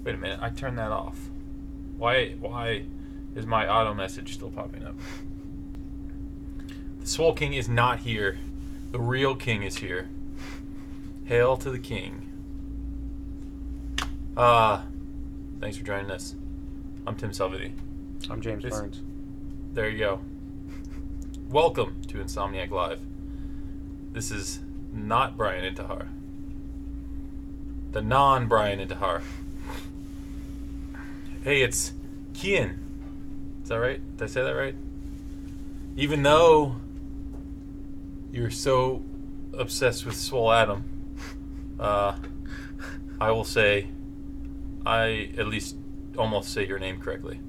Wait a minute, I turned that off. Why is my auto message still popping up? The Swole King is not here. The real king is here. Hail to the king. Thanks for joining us. I'm Tim Selvity. I'm James Burns. There you go. Welcome to Insomniac Live. This is not Brian Intihar. The non-Brian Intihar. Hey, it's Kian. Is that right? Did I say that right? Even though you're so obsessed with Swole Adam, I will say I at least almost say your name correctly.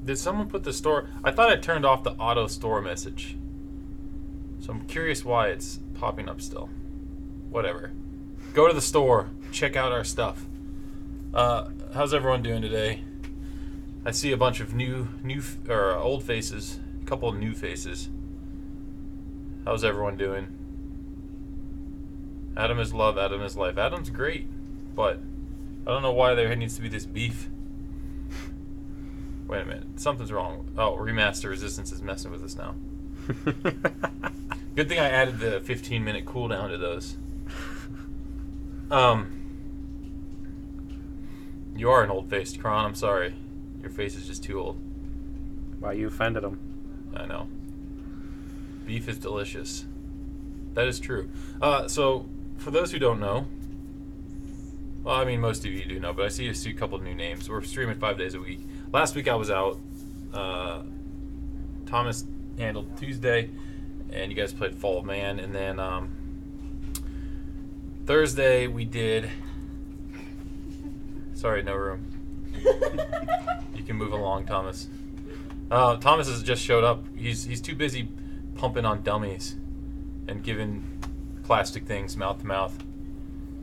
Did someone put the store? I thought I turned off the auto store message. So I'm curious why it's popping up still. Whatever. Go to the store. Check out our stuff. How's everyone doing today? I see a bunch of old faces. A couple of new faces. How's everyone doing? Adam is love. Adam is life. Adam's great, but I don't know why there needs to be this beef. Wait a minute. Something's wrong. Oh, Remaster Resistance is messing with us now. Good thing I added the 15-minute cooldown to those. You are an old-faced Kron. I'm sorry. Your face is just too old. Wow, you offended him. I know. Beef is delicious. That is true. So, for those who don't know, well, I mean, most of you do know, but I see a couple of new names. We're streaming 5 days a week. Last week I was out. Thomas handled Tuesday, and you guys played Fall of Man. And then Thursday we did... Sorry, no room. You can move along, Thomas. Thomas has just showed up. He's too busy pumping on dummies and giving plastic things mouth to mouth.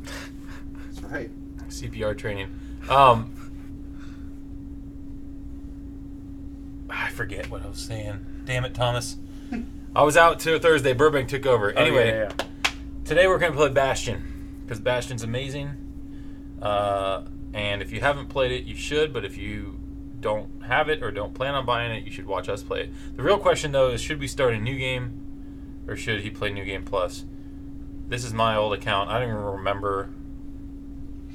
That's right. CPR training. I forget what I was saying. Damn it, Thomas. I was out to Thursday. Burbank took over. Anyway, yeah. Today we're going to play Bastion because Bastion's amazing. And if you haven't played it, you should. But if you don't have it or don't plan on buying it, you should watch us play it. The real question, though, is should we start a new game or should he play New Game Plus? This is my old account. I don't even remember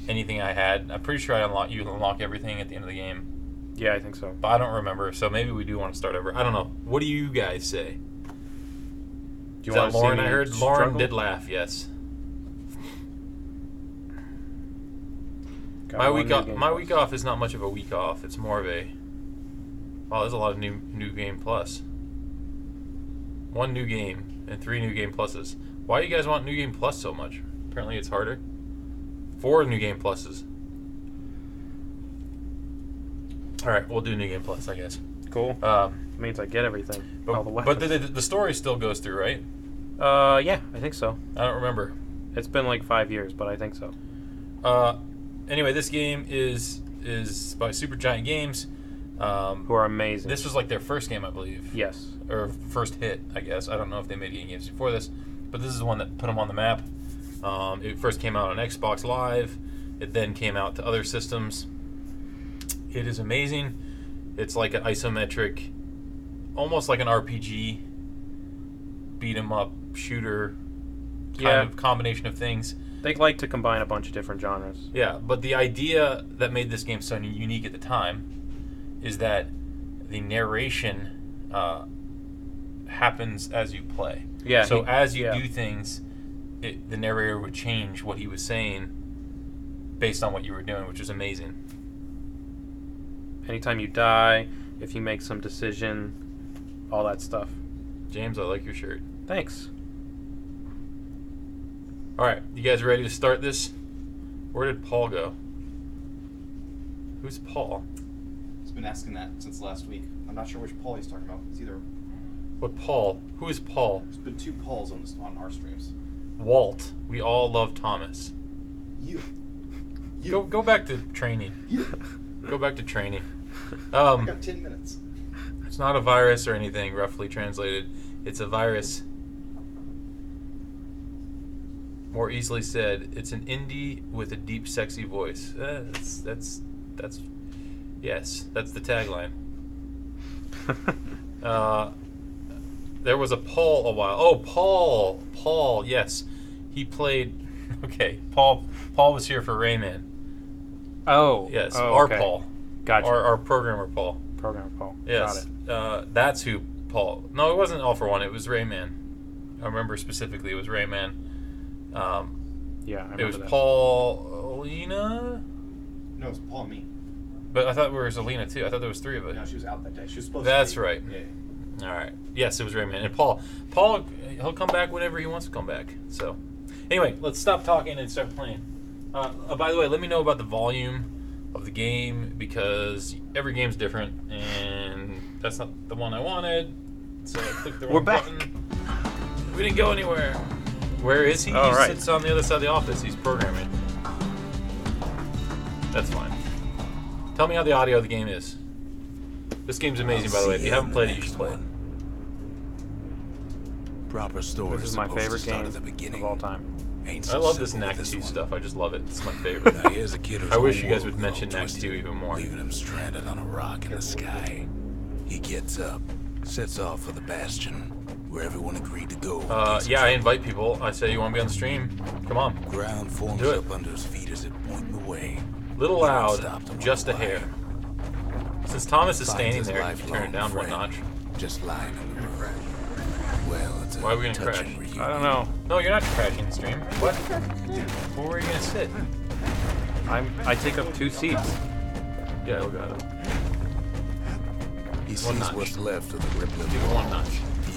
anything I had. I'm pretty sure you unlock everything at the end of the game. Yeah, I think so. But I don't remember, so maybe we do want to start over. I don't know. What do you guys say? Do you Is want that to Lauren? see me I heard struggle? Lauren did laugh. Yes. Got My one week new off. game My plus. week off is not much of a week off. It's more of a. Wow, there's a lot of new game plus. 1 new game and 3 new game pluses. Why do you guys want new game plus so much? Apparently, it's harder. 4 new game pluses. All right, we'll do new game plus, I guess. Cool. Means I get everything. All the But weapons. the story still goes through, right? Yeah, I think so. I don't remember. It's been like 5 years, but I think so. Anyway, this game is by Supergiant Games. Who are amazing. This was like their first game, I believe. Yes. Or first hit, I guess. I don't know if they made any games before this, but this is the one that put them on the map. It first came out on Xbox Live. It then came out to other systems. It is amazing. It's like an isometric, almost like an RPG, beat 'em up shooter kind of combination of things. They like to combine a bunch of different genres. Yeah, but the idea that made this game so unique at the time is that the narration happens as you play. Yeah. So as you do things, the narrator would change what he was saying based on what you were doing, which is amazing. Anytime you die, if you make some decision, all that stuff. James, I like your shirt. Thanks. All right, you guys ready to start this? Where did Paul go? Who's Paul? He's been asking that since last week. I'm not sure which Paul he's talking about. It's either... What Paul? Who is Paul? There's been 2 Pauls on our streams. Walt. We all love Thomas. You. Go back to training. You. Go back to training. I got 10 minutes. It's not a virus or anything, roughly translated. It's a virus. More easily said. It's an indie with a deep, sexy voice. That's yes, that's the tagline. There was a Paul a while. Oh, Paul. Yes, he played. Okay, Paul was here for Rayman. Oh. Yes, Oh, our okay. Paul. Gotcha. Our programmer Paul. Programmer Paul. Yes, Got it. that's who Paul. No, it wasn't All for One. It was Rayman. I remember specifically it was Rayman. Yeah, I remember It was that. Paul, Alina, No, it's Paul and me. but I thought there was Alina too. I thought there was three of us. No, she was out that day. She was supposed That's to be. right. Yeah. All right. Yes, it was Rayman. And Paul, he'll come back whenever he wants to come back. So, anyway, let's stop talking and start playing. By the way, let me know about the volume of the game because every game's different, and that's not the one I wanted. So I clicked the We're wrong back. button. We didn't go anywhere. Where is he? All He right. sits on the other side of the office. He's programming. That's fine. Tell me how the audio of the game is. This game's amazing, by the way. If you haven't played it, you should play it. Proper story. This is my favorite game of all time. I love this Knack 2 stuff. I just love it. It's my favorite. Now here's a kid whose I wish whole you guys world would mention was all Knack 2 twisted, even more. leaving him stranded on a rock in the sky. He gets up, sets off for the Bastion, where everyone agreed to go. Yeah, I invite people. I say, you want to be on the stream? Come on. Ground forms Do it. up under his feet as it pointed the way. Little He loud, stopped him just a on the way. hair. Since Thomas is Finds standing his there, you can lifelong turn it down one friend, notch. Just lying in the road. Well, it's a Why are we gonna touching crash? reunion. I don't know. No, you're not crashing the stream. What? Where were you going to sit? I take up 2 seats. Yeah, we got it. He One sees notch. what's left of the Ripley Do one notch.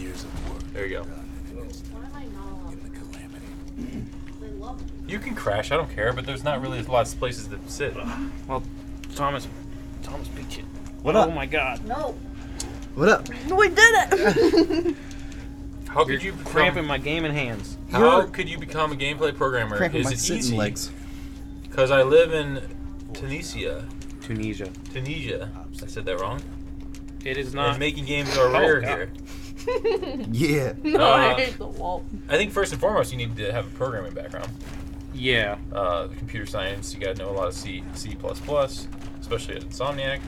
years of work. There you go. Why am I not allowed In the calamity. to? They love me. You can crash, I don't care, but there's not really a lot of places to sit. Well, Thomas beat you. What Oh up? my God. No. What up? We did it! How You're could you cramping become, my gaming hands. how could you become a gameplay programmer? Cramping Is my it sitting easy? legs. Because I live in Tunisia. Tunisia. I said that wrong. It is not. And making games are rare God. here. Yeah. No, I hate the wall. I think first and foremost you need to have a programming background. Yeah. Computer science, you gotta know a lot of C++, especially at Insomniac.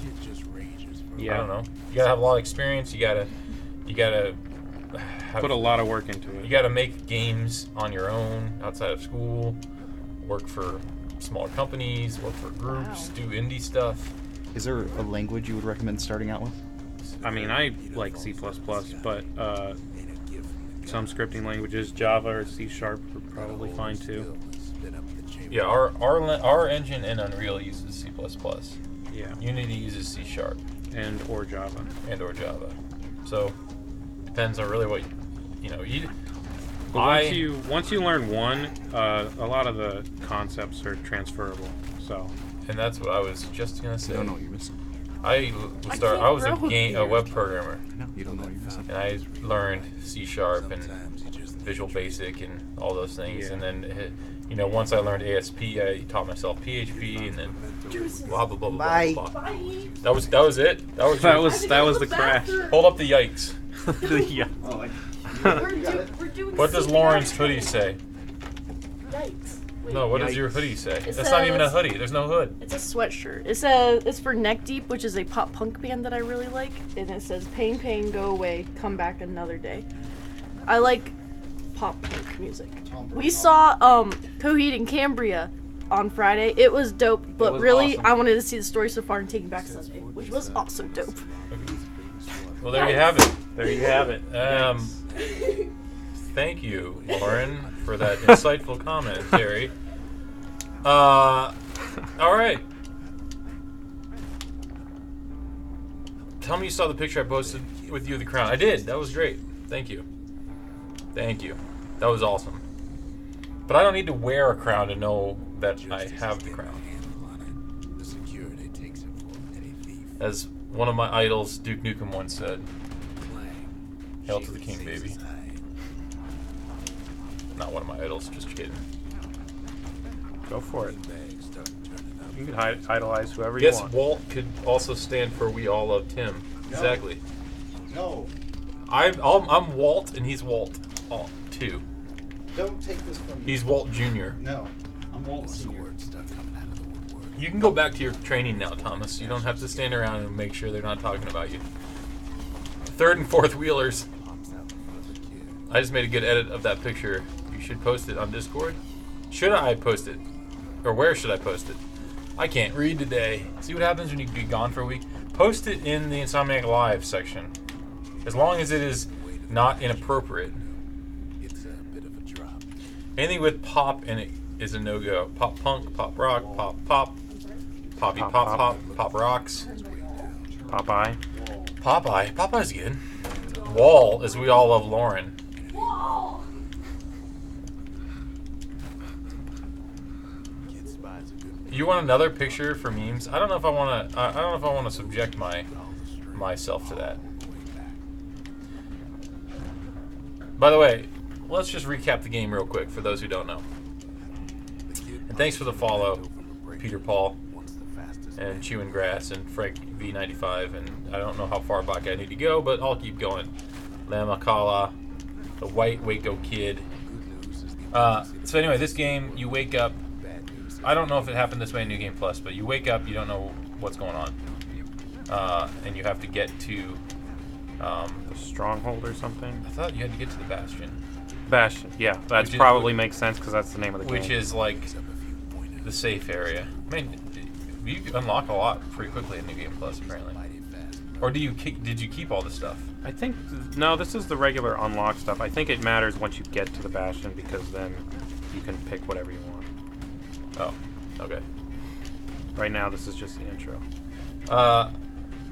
Kid just rages for Yeah. I don't know. You gotta have a lot of experience. You gotta have, Put a lot of work into it. You gotta make games on your own outside of school. Work for smaller companies. Work for groups. Wow. Do indie stuff. Is there a language you would recommend starting out with? I mean, I like C++, but some scripting languages, Java or C# are probably fine too. Yeah, our engine in Unreal uses C++. Yeah. Unity uses C# And or Java. and or Java. So depends on really what you know. But once you learn one, a lot of the concepts are transferable. So And that's what I was just gonna say. You don't know what you're missing. I was a can't web programmer, No, you don't know what you're missing. and I learned C# and Visual Basic and all those things. Yeah. And then, once I learned ASP, I taught myself PHP, and then blah blah blah blah Bye. blah. blah. Bye. That was it. That was that your- was the crash. Hold up the yikes. Yeah. We're doing What does CPR Lauren's training. hoodie say? Yikes. Wait. No, what does your hoodie say? It That's not even a says- hoodie. There's no hood. It's a sweatshirt. It says it's for Neck Deep, which is a pop punk band that I really like, and it says "Pain, pain, go away, come back another day." I like pop punk music. We saw Coheed and Cambria on Friday. It was dope, but was really awesome. I wanted to see the story so far and Taking Back Sunday, which was also dope. Well, there you have it. There you have it. Thank you, Lauren, for that insightful comment, Terry. All right. Tell me you saw the picture I posted with you of the crown. I did. That was great. Thank you. Thank you. That was awesome. But I don't need to wear a crown to know that I have the crown. The security takes him for a petty thief. As one of my idols, Duke Nukem, once said, Clang. "Hail to the Shield king, saves baby." his hide. Not one of my idols, just kidding. Go for it. Bags start turning up. You can idolize whoever you Yes, want. Walt could also stand for "We all love Tim." Exactly. No. I'm Walt and he's Walt too. Don't take this from me. He's Walt Jr. No, I'm Walt What's the Senior. word stuff coming out of the woodwork? You can go back to your training now, Thomas. You don't have to stand around and make sure they're not talking about you. Third and fourth wheelers. Pops out for the kid. I just made a good edit of that picture. You should post it on Discord. Should I post it? Or where should I post it? I can't read today. See what happens when you be gone for a week? Post it in the Insomniac Live section. As long as it is not inappropriate. It's a bit of a drop. Anything with pop in it is a no-go. Pop punk, pop rock, pop, poppy Pop, pop, pop. pop rocks. Popeye. Popeye. Popeye's good. Wall, as we all love Lauren. Kid spies a good You want another picture for memes? I don't know if I want to. I don't know if I want to subject myself to that. By the way, let's just recap the game real quick for those who don't know. And thanks for the follow, Peter Paul, and Chewing Grass, and Frank V95. And I don't know how far back I need to go, but I'll keep going. Lamakala, the White Waco Kid. So anyway, this game, you wake up. I don't know if it happened this way in New Game Plus, but you wake up, you don't know what's going on, and you have to get to. The Stronghold or something. I thought you had to get to the Bastion, Bastion. Yeah, that Which is- probably makes sense because that's the name of the game. which is like the safe area. I mean, you unlock a lot pretty quickly in New Game Plus, apparently. Or did you keep all the stuff? I think no. This is the regular unlock stuff. I think it matters once you get to the Bastion because then you can pick whatever you want. Oh, okay. Right now, this is just the intro.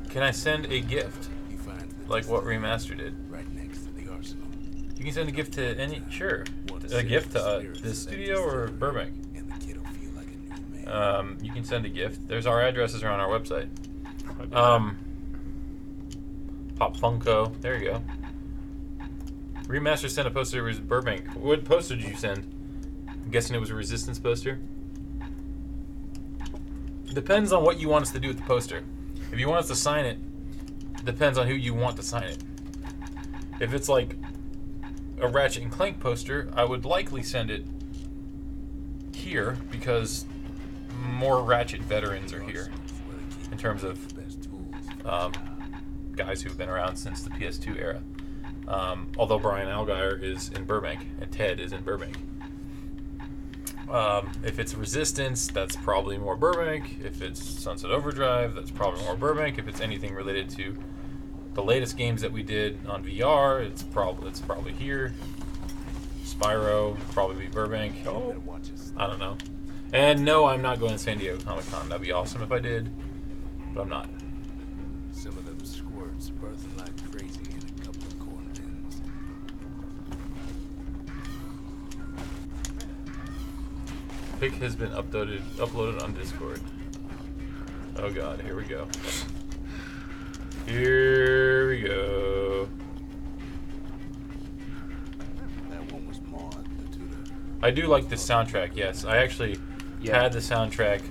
Can I send a gift He finds the like what Remaster did? right next to the arsenal. You can send a gift to any. Sure, a gift to this studio or Burbank. And the kid'll feel like a new man. You can send a gift. There's our addresses are on our website. Pop Funko. There you go. Remaster sent a poster to Burbank. What poster did you send? I'm guessing it was a Resistance poster. Depends on what you want us to do with the poster. If you want us to sign it, depends on who you want to sign it. If it's like a Ratchet and Clank poster, I would likely send it here because more Ratchet veterans are here in terms of guys who've been around since the PS2 era. Although Brian Algeier is in Burbank and Ted is in Burbank. If it's Resistance, that's probably more Burbank. If it's Sunset Overdrive, that's probably more Burbank. If it's anything related to the latest games that we did on VR, it's probably here. Spyro, probably be Burbank. Oh, I don't know. And no, I'm not going to San Diego Comic-Con. That'd be awesome if I did, but I'm not. Some of them squirts birthing like crazy in a couple of corn bins. Pic has been uploaded on Discord. Oh god, here we go. Here we go. That one was Maud, the tutor. I do like this soundtrack, yes. I actually Yeah. had the soundtrack,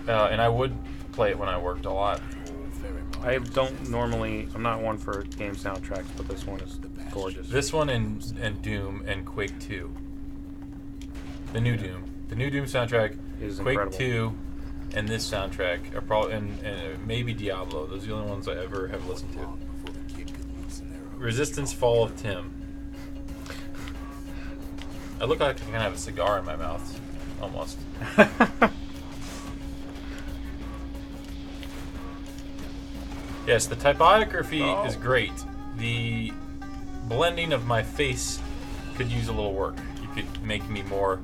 and I would play it when I worked a lot. I don't normally. I'm not one for game soundtracks, but this one is gorgeous. This one and Doom and Quake 2. The new Doom. The new Doom soundtrack, Is Quake incredible. 2, and this soundtrack are probably, and maybe Diablo. Those are the only ones I ever have listened to. Before the kid could loosen their own. Resistance Fall of Tim. I look like I kind of have a cigar in my mouth, almost. Yes, the typography is great. The blending of my face could use a little work. You could make me more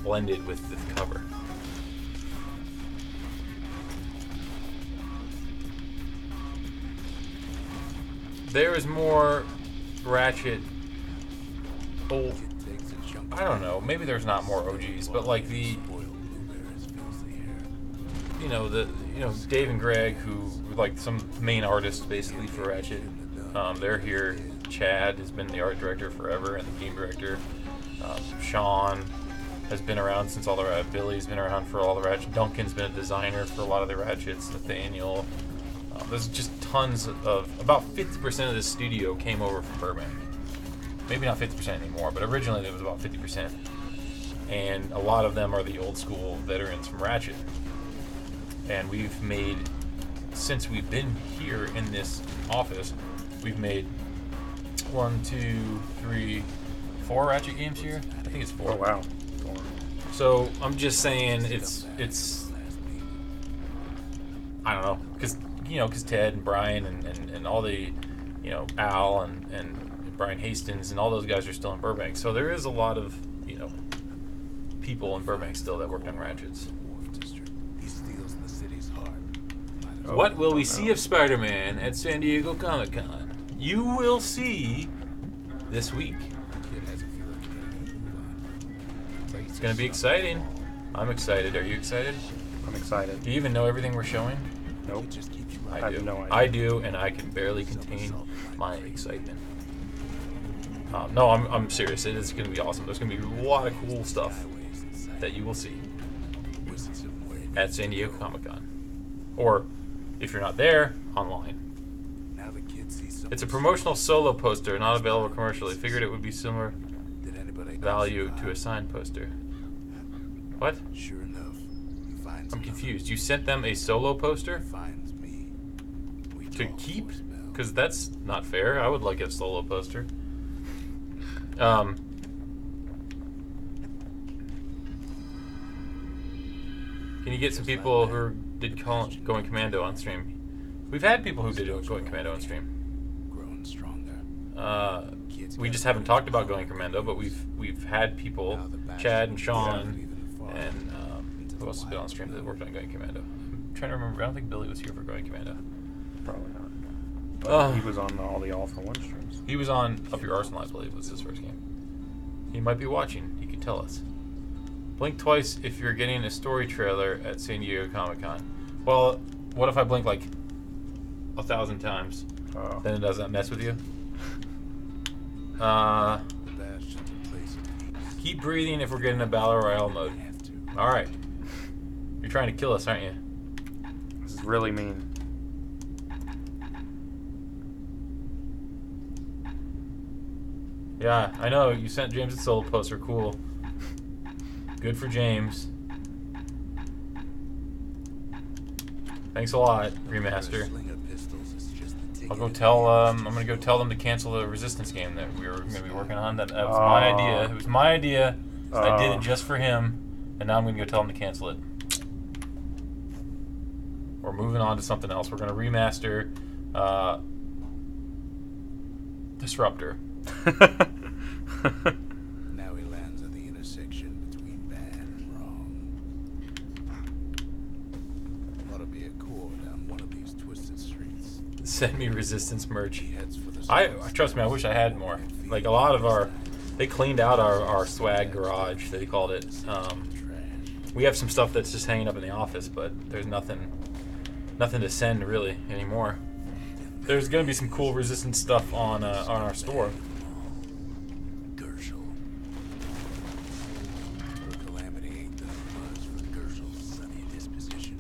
blended with the cover. There is more Ratchet. Oh, Takes a chunk I don't know. Maybe there's not more OGs, but like the, spoiled blueberries fills the air. you know, Dave and Greg, who were like some main artists basically for Ratchet. They're here. Chad has been the art director forever and the game director. Sean has been around since all the Billy's been around for all the Ratchet. Duncan's been a designer for a lot of the Ratchets. Nathaniel. There's just tons of. About 50% of this studio came over from Burbank. maybe not 50% anymore, but originally it was about 50%. And a lot of them are the old school veterans from Ratchet. And we've made, since we've been here in this office, we've made 1, 2, 3, 4 Ratchet games here. I think it's 4. Oh wow. So I'm just saying it's I don't know, because Ted and Brian and all the, Al and Brian Hastings and all those guys are still in Burbank. So there is a lot of, people in Burbank still that worked on Ratchets. What will we see of Spider-Man at San Diego Comic-Con? You will see this week. It's going to be exciting. I'm excited. Are you excited? I'm excited. Do you even know everything we're showing? Nope. I have do. no idea. I do, and I can barely contain my excitement. No, I'm serious. It is going to be awesome. There's going to be a lot of cool stuff that you will see at San Diego Comic-Con. Or, if you're not there, online. It's a promotional solo poster, not available commercially. Figured it would be similar value to a signed poster. What? Sure enough, I'm confused. You sent them a solo poster to keep? Because that's not fair. I would like a solo poster. Can you get some people who did Going Commando on stream? We've had people who did Going Commando on stream. growing stronger. We just haven't talked about Going Commando, but we've had people, Chad and Sean, and who else has been on stream that worked on Going Commando? I'm trying to remember. I don't think Billy was here for Going Commando. Probably not. But he was on all the All for One streams. He was on Up Your Arsenal, I believe, was his first game. He might be watching. He could tell us. Blink twice if you're getting a story trailer at San Diego Comic-Con. Well, what if I blink like 1,000 times? Oh. Then it doesn't mess with you? Keep breathing if we're getting a Battle Royale mode. Alright. You're trying to kill us, aren't you? This is really mean. Yeah, I know. You sent James a solo poster. Cool. Good for James. Thanks a lot, Remaster. I'll go tell, I'm gonna go tell them to cancel the Resistance game that we were gonna be working on. That was my idea. It was my idea. I did it just for him, and now I'm gonna go tell him to cancel it. We're moving on to something else. We're gonna remaster Disruptor. Now he lands at the intersection between bad and wrong. Ought to be a chord on one of these twisted streets. Send me Resistance merch. He heads for the Trust me, I wish I had more. Like a lot of they cleaned out our swag garage, they called it. We have some stuff that's just hanging up in the office, but there's nothing to send really anymore. There's gonna be some cool Resistance stuff on our store.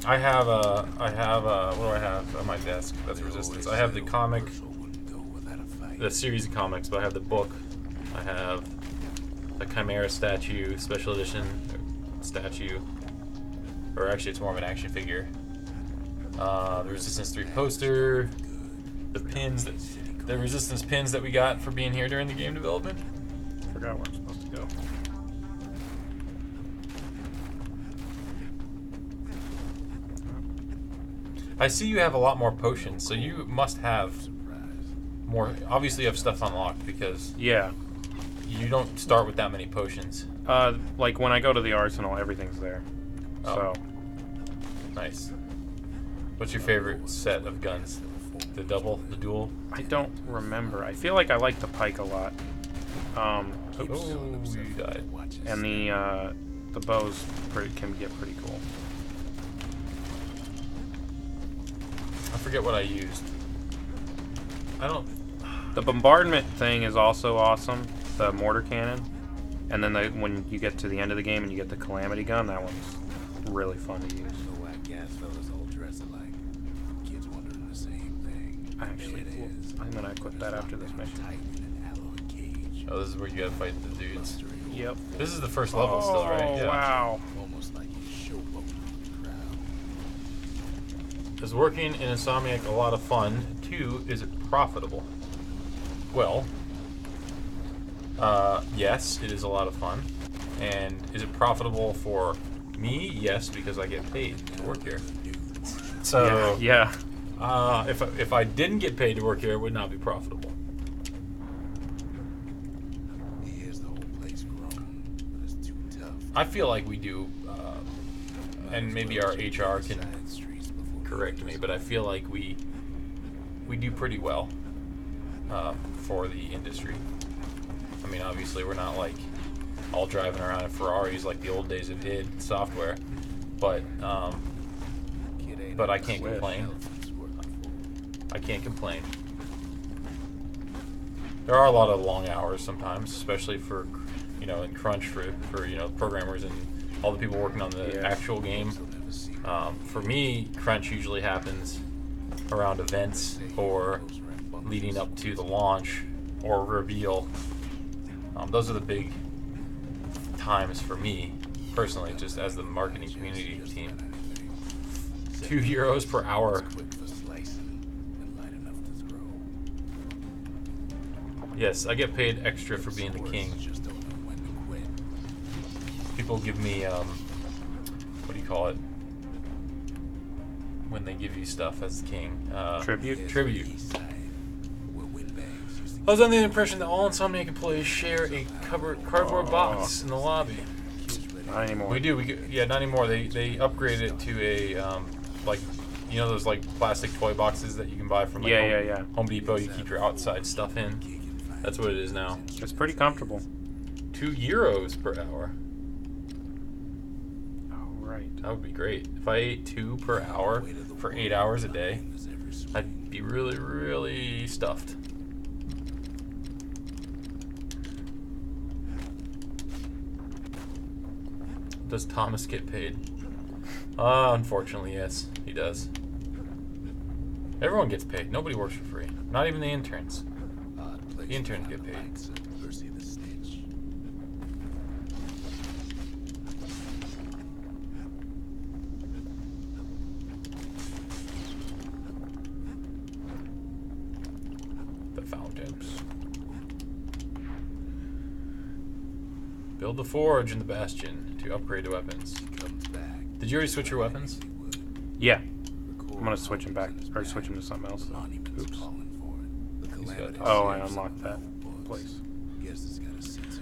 I have what do I have on my desk? That's Resistance. I have the comic, the series of comics, but I have the book. I have the Chimera statue, special edition statue, or actually it's more of an action figure. The Resistance 3 poster, the pins, the Resistance pins that we got for being here during the game development. Forgot where I'm supposed to go. I see you have a lot more potions, so you must have more. Obviously, you have stuff unlocked because Yeah. you don't start with that many potions. Like when I go to the arsenal, everything's there. Oh. So Nice. What's your favorite set of guns? The duel? I don't remember. I feel like I like the pike a lot. Oops. Oh, you died. And the bows can get pretty cool. I forget what I used. I don't. The bombardment thing is also awesome. The mortar cannon, and then when you get to the end of the game and you get the calamity gun, that one's really fun to use. The whack gas fellas all dress alike. Kids wondering the same thing. Actually, I'm gonna equip that after this mission. Tight in an alloy cage. Oh, this is where you gotta fight the dudes. Yep. This is the first level still, right? Oh, wow. Almost like he's showboating the crowd. Is working in Insomniac a lot of fun? 2, is it profitable? Well, yes, it is a lot of fun. And is it profitable for me? Yes, because I get paid to work here. So, Yeah. if I didn't get paid to work here, it would not be profitable. Here's the whole place grown, but it's too tough. I feel like we do, and maybe our HR can correct me, but I feel like we do pretty well for the industry. I mean, obviously, we're not like all driving around in Ferraris like the old days of id Software, but I can't complain. I can't complain. There are a lot of long hours sometimes, especially for, in crunch for programmers and all the people working on the actual game. For me, crunch usually happens around events or leading up to the launch or reveal. Those are the big times for me, personally, just as the marketing community team. €2 per hour. Yes, I get paid extra for being the king. People give me, what do you call it? When they give you stuff as the king. Tribute? Tribute. I was under the impression that all Insomniac employees share a cardboard box in the lobby. Not anymore. We do. Yeah, not anymore. They upgraded it to a those like plastic toy boxes that you can buy from Home Depot. You keep your outside stuff in. That's what it is now. It's pretty comfortable. €2 per hour. Oh, right. That would be great. If I ate 2 per hour for 8 hours a day, I'd be really, really stuffed. Does Thomas get paid? Unfortunately, yes, he does. Everyone gets paid. Nobody works for free. Not even the interns. The interns get paid. The fountains. Build the forge in the Bastion to upgrade to weapons. Did you already switch your weapons? Yeah. I'm gonna switch him back, or switch him to something else. Oops. Oh, I unlocked that place.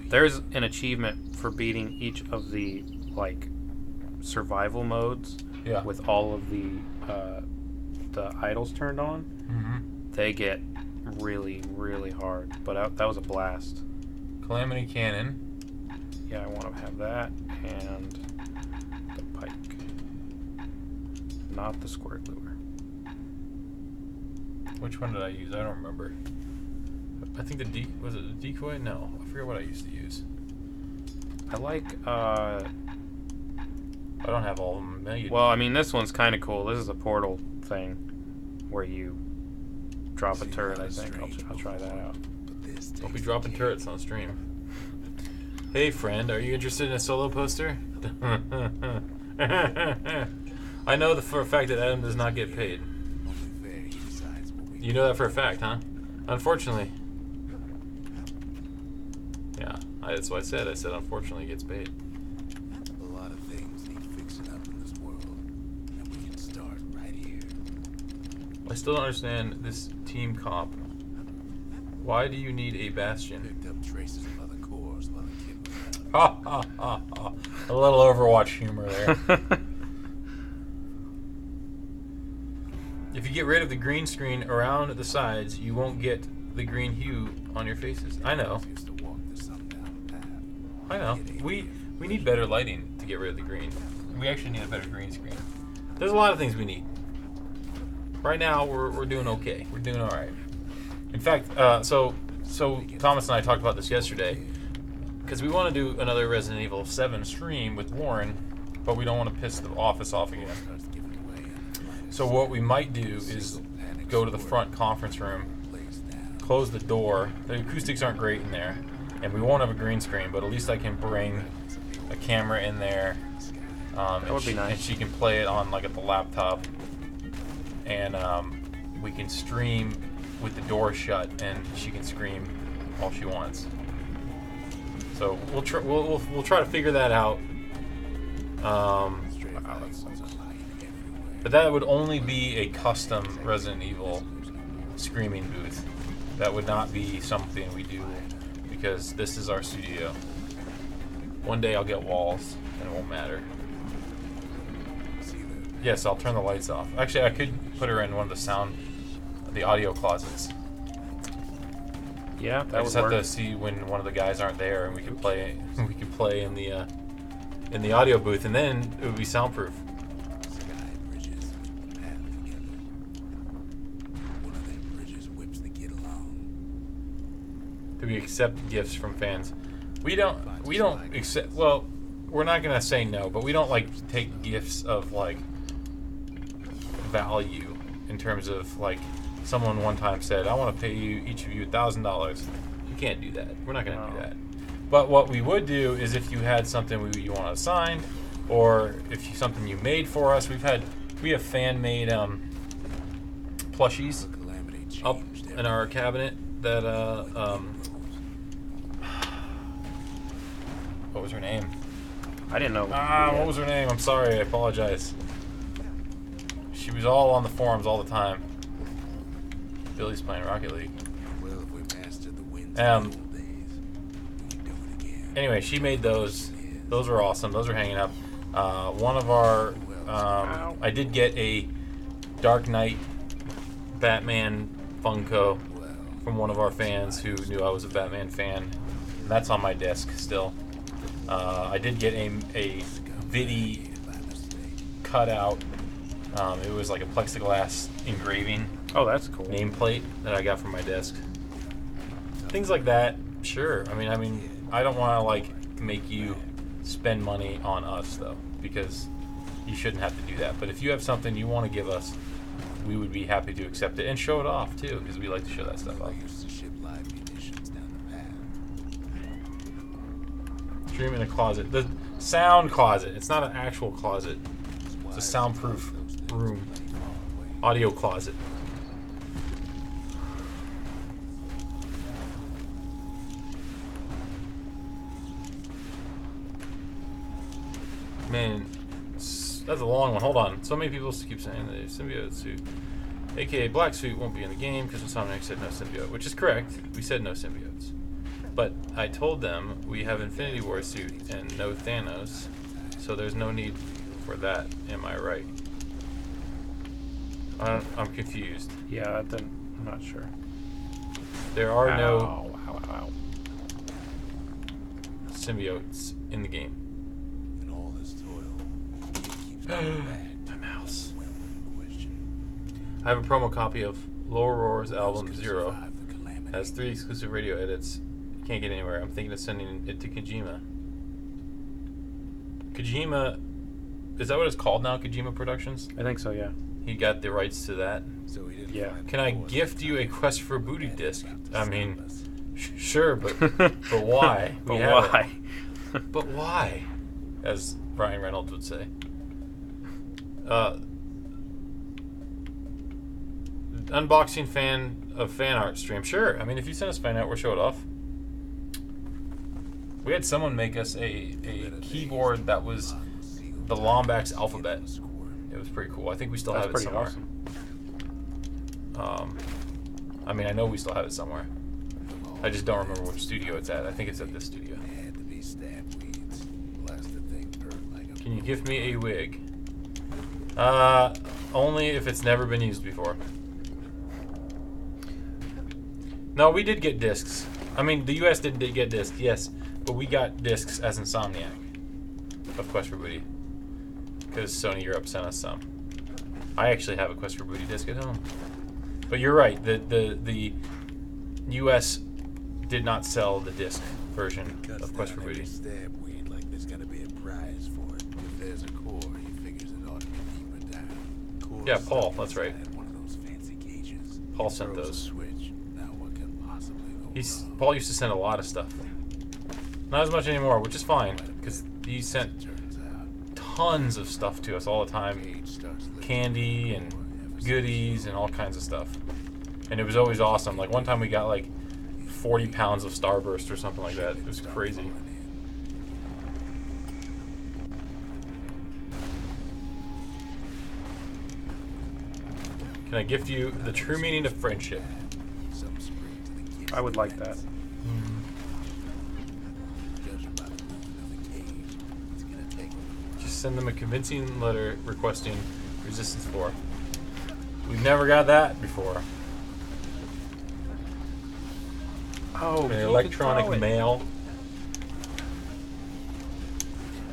There's an achievement for beating each of the survival modes with all of the idols turned on. Mm-hmm. They get really, really hard, but that was a blast. Calamity Cannon. Yeah, I want to have that and the pike, not the squirt lure. Which one did I use? I don't remember. I think was it the decoy? No, I forget what I used to use. I like. I don't have all of them. Well, I mean, this one's kind of cool. This is a portal thing where you drop a turret. I think I'll try that out. Don't be dropping turrets on stream. Hey friend, are you interested in a solo poster? I know for a fact that Adam does not get paid. You know that for a fact, huh? Unfortunately. Yeah, that's what I said. I said unfortunately he gets paid. A lot of things need fixing up in this world, and we can start right here. I still don't understand this team comp. Why do you need a Bastion? Picked up traces of other cores while the kid was out. Ha ha ha ha. A little Overwatch humor there. If you get rid of the green screen around the sides, you won't get the green hue on your faces. I know. Used to walk the sundown path. I know. We need better lighting to get rid of the green. We actually need a better green screen. There's a lot of things we need. Right now, we're doing okay. We're doing all right. In fact, so Thomas and I talked about this yesterday because we want to do another Resident Evil 7 stream with Warren, but we don't want to piss the office off again. So what we might do is go to the front conference room, close the door. The acoustics aren't great in there. and we won't have a green screen, but at least I can bring a camera in there. That would be nice. And she can play it on like at the laptop, and we can stream with the door shut, and she can scream all she wants. So we'll try to figure that out. But that would only be a custom Resident Evil screaming booth. That would not be something we do because this is our studio. One day I'll get walls and it won't matter. Yes, I'll turn the lights off. Actually, I could put her in one of the audio closets. Yeah, I that just would have work. to see when one of the guys aren't there, and we could play. We could play in the audio booth, and then it would be soundproof. Do we accept gifts from fans? We don't accept. Well, we're not gonna say no, but we don't like take gifts of like value in terms of like someone one time said, "I want to pay you each of you $1,000." You can't do that. We're not gonna do that. But what we would do is if you had something you want assigned, or if something you made for us, we have fan made plushies up in our cabinet that what was her name? I didn't know. What was her name? I'm sorry. I apologize. She was all on the forums all the time. Billy's playing Rocket League. Anyway, she made those. Those are awesome. Those are hanging up. One of our, I did get a Dark Knight Batman Funko from one of our fans who knew I was a Batman fan. That's on my desk still. I did get a Vidi cutout. It was like a plexiglass engraving. Oh, that's cool. Nameplate that I got from my desk. Things like that, sure. I mean, I don't want to like make you spend money on us though, because you shouldn't have to do that. But if you have something you want to give us, we would be happy to accept it and show it off too, because we like to show that stuff off. Stream in a closet. The sound closet. It's not an actual closet. It's a soundproof room. Audio closet. Man, that's a long one. Hold on. So many people keep saying the symbiote suit, aka black suit, won't be in the game because Insomniac said no symbiote, which is correct. We said no symbiotes. But I told them we have Infinity War suit and no Thanos, so there's no need for that. Am I right? I'm confused. Yeah, I'm not sure. There are no Ow. symbiotes in the game. My mouse. I have a promo copy of Lower Roar's album Zero. It has 3 exclusive radio edits. Can't get anywhere. I'm thinking of sending it to Kojima. Kojima, is that what it's called now? Kojima Productions? I think so, yeah. He got the rights to that. Yeah. Can I gift you a Quest for Booty disc? I mean, sure, but why? But We have why? it. But why? As Ryan Reynolds would say. Unboxing fan art stream. Sure. I mean, if you send us fan art, we'll show it off. We had someone make us a keyboard that was the Lombax alphabet. It was pretty cool. I think we still have it somewhere. Awesome. I mean, I know we still have it somewhere. I just don't remember which studio it's at. I think it's at this studio. Can you give me a wig? Only if it's never been used before. No, we did get discs. I mean, the US did get discs, yes. But we got discs as Insomniac of Quest for Booty. Because Sony Europe sent us some. I actually have a Quest for Booty disc at home. But you're right, the US did not sell the disc version of Quest for Booty. Yeah, Paul, that's right. Paul sent those. Paul used to send a lot of stuff. Not as much anymore, which is fine, because he sent tons of stuff to us all the time. Candy and goodies and all kinds of stuff. And it was always awesome. Like one time we got like 40 pounds of Starburst or something like that. It was crazy. Can I gift you the true meaning of friendship? I would like that. Just send them a convincing letter requesting Resistance 4. We've never got that before. Oh, An electronic mail.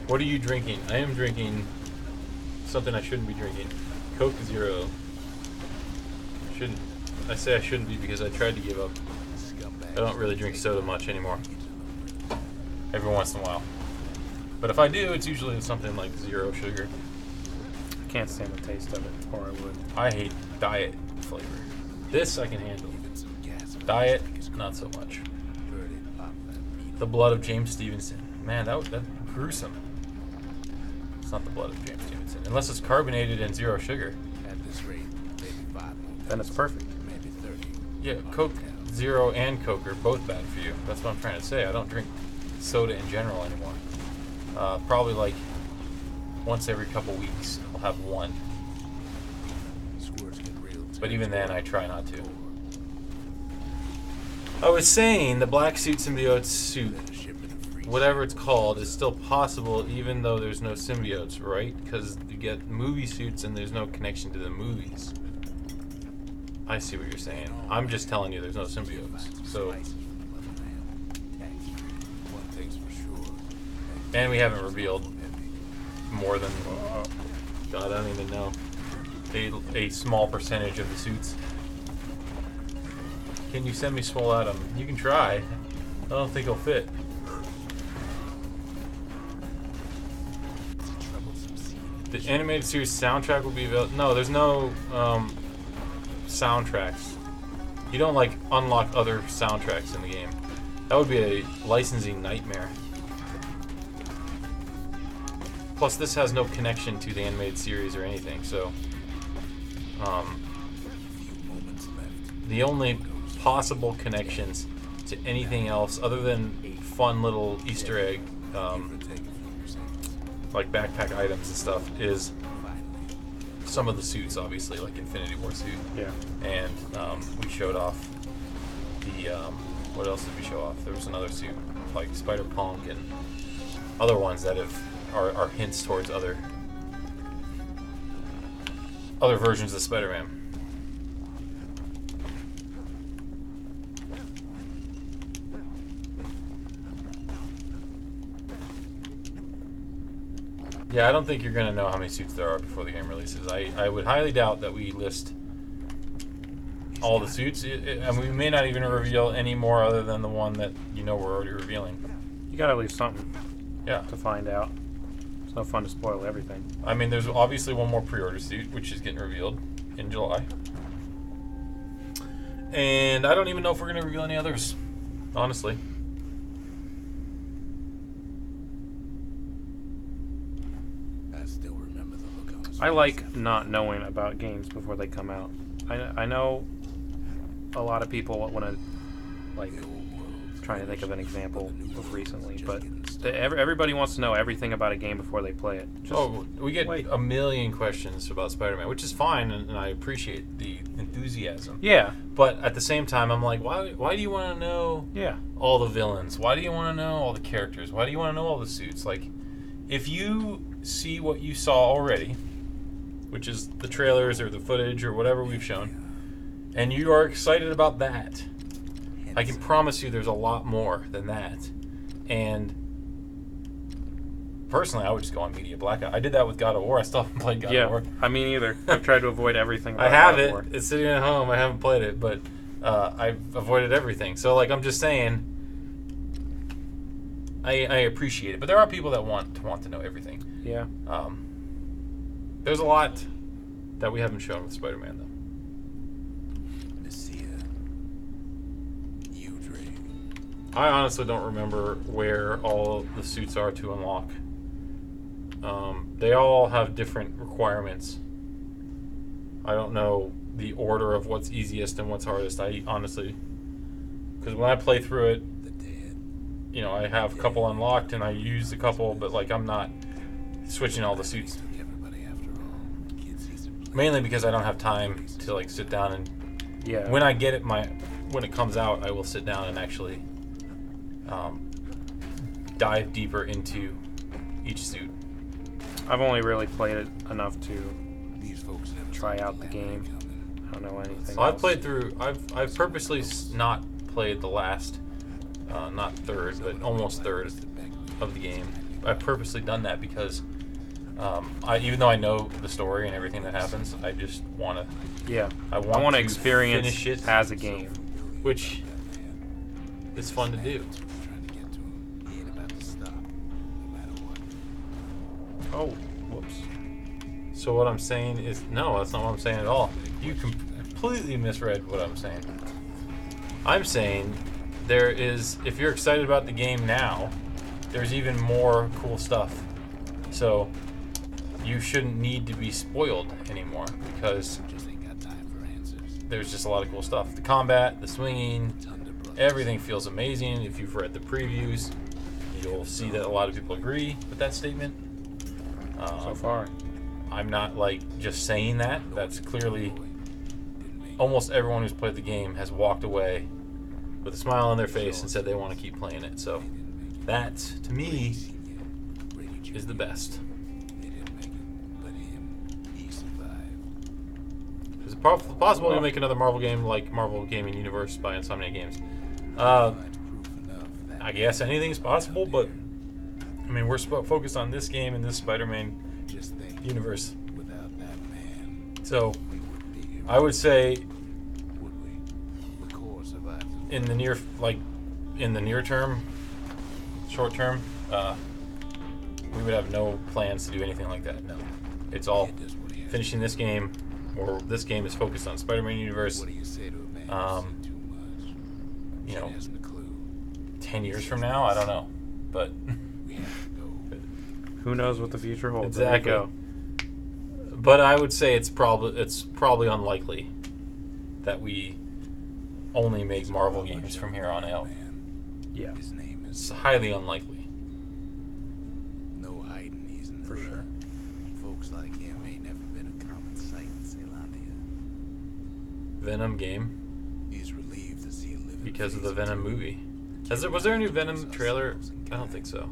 What are you drinking? I am drinking something I shouldn't be drinking. Coke Zero. Shouldn't. I say I shouldn't be because I tried to give up. I don't really drink soda much anymore. Every once in a while. But if I do, it's usually something like zero sugar. I can't stand the taste of it, or I would. I hate diet flavor. This I can handle. Diet, not so much. The blood of James Stevenson. Man, that's gruesome. It's not the blood of James Stevenson. Unless it's carbonated and zero sugar. Then it's perfect. Yeah, Coke Zero and Coke are both bad for you. That's what I'm trying to say. I don't drink soda in general anymore. Probably like once every couple weeks I'll have one. But even then I try not to. I was saying the black suit symbiote suit, whatever it's called, is still possible even though there's no symbiotes, right? Because you get movie suits and there's no connection to the movies. I see what you're saying. I'm just telling you there's no symbiotes. So, and we haven't revealed more than, God, I don't even know, a small percentage of the suits. Can you send me Swole Atom? You can try. I don't think it'll fit. The animated series soundtrack will be available. No, there's no soundtracks. You don't like unlock other soundtracks in the game. That would be a licensing nightmare. Plus, this has no connection to the animated series or anything, so the only possible connections to anything else other than fun little Easter egg like backpack items and stuff is some of the suits, obviously, like Infinity War suit. Yeah. And we showed off the what else did we show off? There was another suit like Spider-Punk and other ones that are hints towards other versions of Spider-Man. Yeah, I don't think you're going to know how many suits there are before the game releases. I would highly doubt that we list all the suits, and we may not even reveal any more other than the one that you know we're already revealing. You gotta leave something. Yeah. To find out. It's no fun to spoil everything. I mean, there's obviously one more pre-order suit, which is getting revealed in July. And I don't even know if we're going to reveal any others, honestly. I like not knowing about games before they come out. I know a lot of people want to, like, trying to think of an example of recently, but everybody wants to know everything about a game before they play it. We get a million questions about Spider-Man, which is fine, and I appreciate the enthusiasm. Yeah. But at the same time, I'm like, why do you want to know all the villains? Why do you want to know all the characters? Why do you want to know all the suits? Like, if you see what you saw already, which is the trailers or the footage or whatever we've shown, and you are excited about that, I can promise you there's a lot more than that. And personally, I would just go on Media Blackout. I did that with God of War. I still haven't played God of War. I mean, either. I've tried to avoid everything. I have it. It's sitting at home. I haven't played it, but I've avoided everything. So, like, I'm just saying, I appreciate it. But there are people that want to know everything. Yeah. There's a lot that we haven't shown with Spider-Man, though. I honestly don't remember where all the suits are to unlock. They all have different requirements. I don't know the order of what's easiest and what's hardest. I honestly, because when I play through it, you know, I have a couple unlocked and I use a couple, but like I'm not switching all the suits. Mainly because I don't have time to like sit down and when I get it, when it comes out, I will sit down and actually dive deeper into each suit. I've only really played it enough to try out the game. I don't know anything. So I've played through. I've purposely not played the last, not third, but almost third of the game. I've purposely done that because even though I know the story and everything that happens, I just want to. Yeah. I want to experience finish it as a game, which is fun to do. Oh, whoops. So what I'm saying is, no, that's not what I'm saying at all. You completely misread what I'm saying. I'm saying there is, if you're excited about the game now, there's even more cool stuff. So you shouldn't need to be spoiled anymore because there's just a lot of cool stuff. The combat, the swinging, everything feels amazing. If you've read the previews, you'll see that a lot of people agree with that statement. So far. I'm not like just saying that. That's clearly almost everyone who's played the game has walked away with a smile on their face and said they want to keep playing it. So that, to me, is the best. Is it possible to make another Marvel game like Marvel Gaming Universe by Insomniac Games? I guess anything's possible, but I mean, we're focused on this game and this Spider-Man universe. So, I would say in the near term, short term, we would have no plans to do anything like that. No, it's all finishing this game, or this game is focused on Spider-Man universe. You know, 10 years from now, I don't know, but who knows what the future holds? Exactly. There you go. But I would say it's probably unlikely that we only make Marvel games from here on out. Yeah, It's highly unlikely. No hiding, he's in the For sure. Folks like him ain't never been a common sight in Zealandia. Venom game He's relieved to see a living because of face the Venom or two. movie. Was there a new Venom trailer? I don't think so.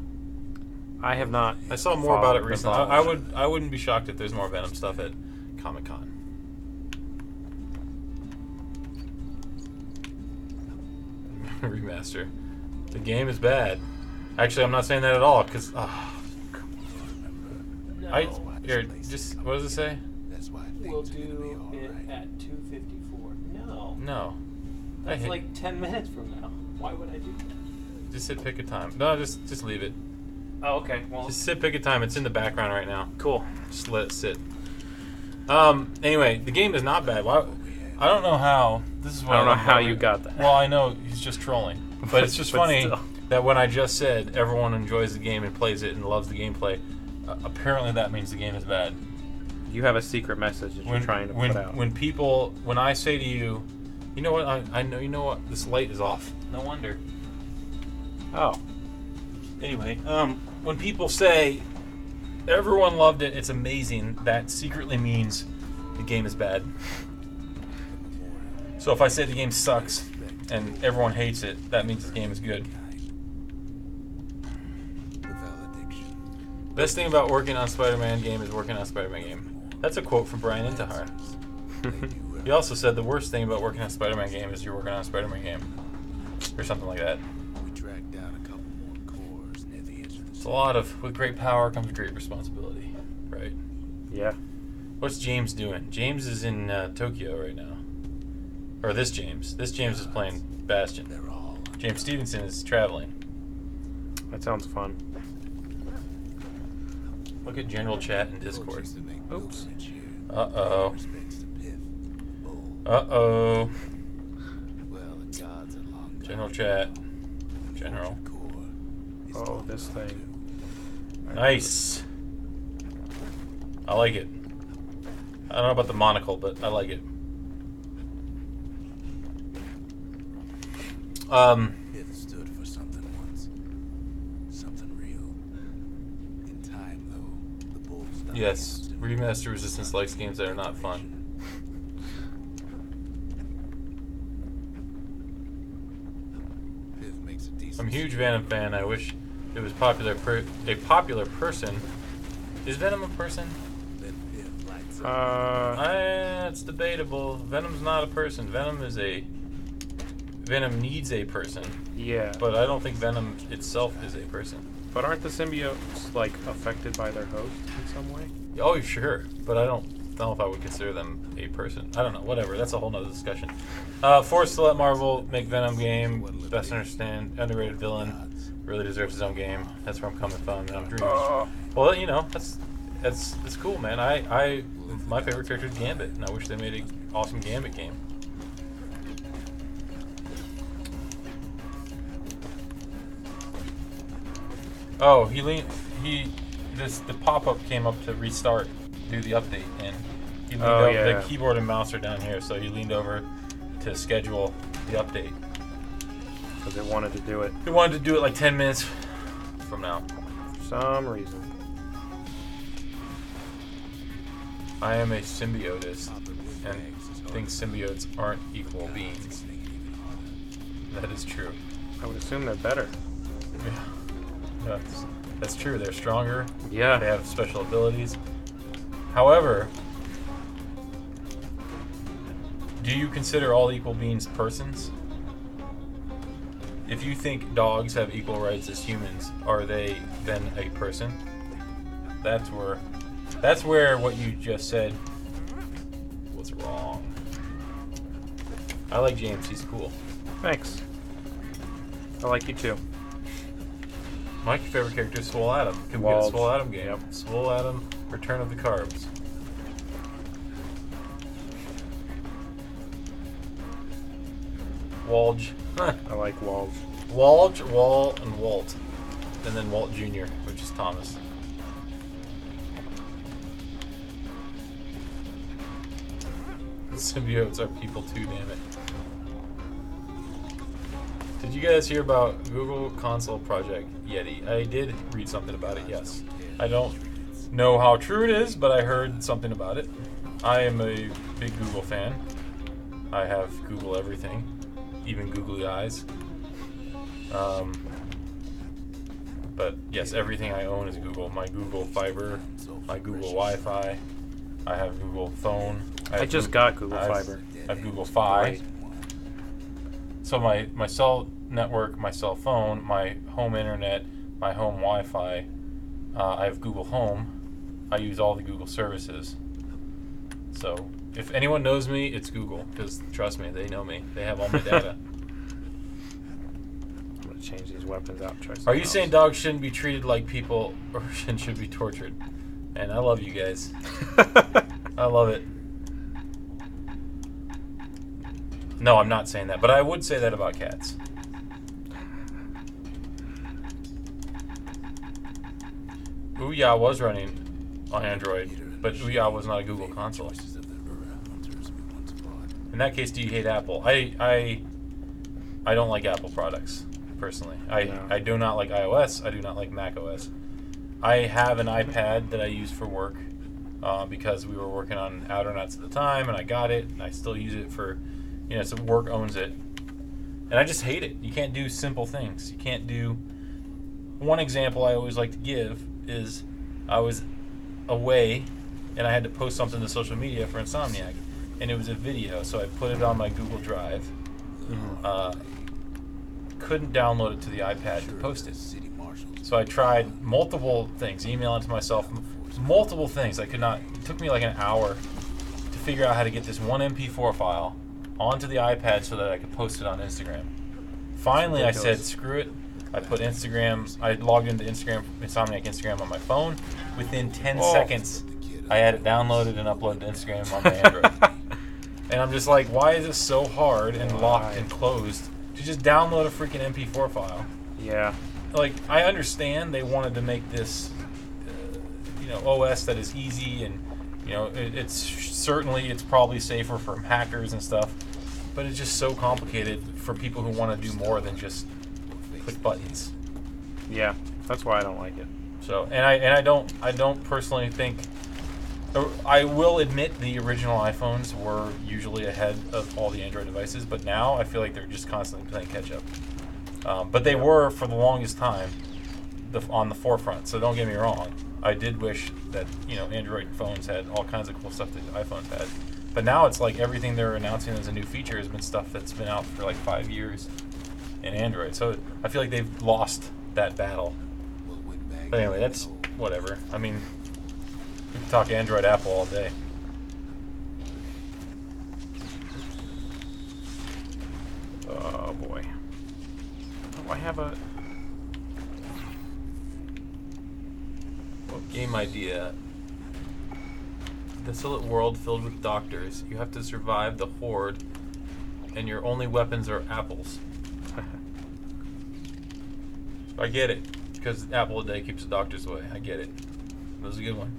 I have not. I saw more about it followed recently. I wouldn't be shocked if there's more Venom stuff at Comic-Con. Remaster. The game is bad. Actually, I'm not saying that at all because here, just what does it say? That's why We'll things are gonna be do all it right. at 2:54. No, No. that's like 10 minutes from now. Why would I do that? Just pick a time. No, just leave it. Oh, okay. Well, Just pick a time. It's in the background right now. cool. Just let it sit. Anyway, the game is not bad. Why? I don't know how. This is what I don't know love how about you it. got that. Well, I know he's just trolling, but it's just But funny still. that when I just said everyone enjoys the game and plays it and loves the gameplay, apparently that means the game is bad. You have a secret message that you're trying to put out. When I say to you, you know what? I know. You know what? This light is off. No wonder. Oh, Anyway, when people say everyone loved it, it's amazing, that secretly means the game is bad. So if I say the game sucks and everyone hates it, that means the game is good. The valediction. Best thing about working on Spider-Man game is working on Spider-Man game. That's a quote from Brian Intihar. He also said the worst thing about working on Spider-Man game is you're working on a Spider-Man game. Or something like that. We tracked down a couple more cores near the edge of the It's a lot of, with great power comes great responsibility, right? yeah. What's James doing? James is in Tokyo right now. Or this James. This James is playing Bastion. They're all James Stevenson is traveling. That sounds fun. Look at general chat and Discord. just to make Oops. pilgrimage here. Uh-oh. Respects to Pith, Bull. Uh-oh. Well, the gods are long gone. General chat. general. Oh, this thing. Nice. I like it. I don't know about the monocle, but I like it. It stood for something once. Something real. In time, though, the bulls died. Yes, Remaster Resistance likes games that are not fun. Piv makes a decent I'm a huge Venom fan. I wish it was a popular person. Is Venom a person? then Piv lights up. It's debatable. Venom's not a person. Venom needs a person, Yeah. but I don't think Venom itself is a person. But aren't the symbiotes, like, affected by their host in some way? Oh, sure, but I don't know if I would consider them a person. I don't know. Whatever. That's a whole nother discussion. Forced to let Marvel make Venom game. Best underrated villain. Really deserves his own game. That's where I'm coming from. And I'm dreaming. Well, you know, that's cool, man. My favorite character is Gambit, and I wish they made an awesome Gambit game. Oh, the pop-up came up to restart, do the update, and he leaned over. yeah. The keyboard and mouse are down here, so he leaned over to schedule the update. Because it wanted to do it He wanted to do it like 10 minutes from now. for some reason. I am a symbioteist and think symbiotes aren't equal beings. That is true. I would assume they're better. Yeah, that's true. They're stronger. Yeah. They have special abilities. However, do you consider all equal beings persons? If you think dogs have equal rights as humans, are they then a person? That's where what you just said was wrong. I like James. He's cool. Thanks. I like you too. My favorite character is Swole Adam. Can we get a Swole Adam game? Swole Adam, Return of the Carbs. Walge. I like Walls. Walge, Wall, and Walt. And then Walt Jr., which is Thomas. Symbiotes are people too, damn it. Did you guys hear about Google Console Project Yeti? I did read something about it, yes. I don't know how true it is, but I heard something about it. I am a big Google fan. I have Google everything, even googly eyes. But yes, everything I own is Google. My Google Fiber, my Google Wi-Fi. I have Google Phone. I just got Google Fiber. I have Google Fi. So my cell network, my cell phone, my home internet, my home Wi-Fi. I have Google Home. I use all the Google services. So if anyone knows me, it's Google. Because trust me, they know me. They have all my data. I'm gonna change these weapons out. Try Are you something saying else. dogs shouldn't be treated like people or should be tortured? And I love you guys. I love it. No, I'm not saying that, but I would say that about cats. Ouya was running on Android, but Ouya was not a Google console. In that case, do you hate Apple? I don't like Apple products, personally. I do not like iOS. I do not like Mac OS. I have an iPad that I use for work because we were working on Outer Nuts at the time, and I got it, and I still use it for, so work owns it. And I just hate it. You can't do simple things. You can't do... One example I always like to give is I was away, and I had to post something to social media for Insomniac, and it was a video, so I put it on my Google Drive. Couldn't download it to the iPad to post it. So I tried multiple things, emailing to myself, multiple things. I could not. It took me like an hour to figure out how to get this one MP4 file onto the iPad so that I could post it on Instagram. Finally, I said, screw it. I put Instagram. I logged into Instagram, Insomniac Instagram on my phone. Within 10 seconds, I had it downloaded and uploaded to Instagram on my Android. And I'm just like, why is this so hard and locked and closed to just download a freaking MP4 file? Yeah. Like, I understand they wanted to make this, OS that is easy and, it's probably safer for hackers and stuff, but it's just so complicated for people who want to do more than just click buttons. Yeah, that's why I don't like it. So, and I don't personally think. I will admit the original iPhones were usually ahead of all the Android devices, but now I feel like they're just constantly playing catch up. But they were for the longest time on the forefront. So don't get me wrong. I did wish that Android phones had all kinds of cool stuff that iPhones had. But now it's like everything they're announcing as a new feature has been stuff that's been out for like 5 years in Android. So I feel like they've lost that battle. But anyway, that's whatever. I mean, we can talk Android, Apple all day. Oh boy. Oh, I have a... What game idea? Desolate world filled with doctors. You have to survive the horde, and your only weapons are apples. I get it, because apple a day keeps the doctors away. I get it. That was a good one.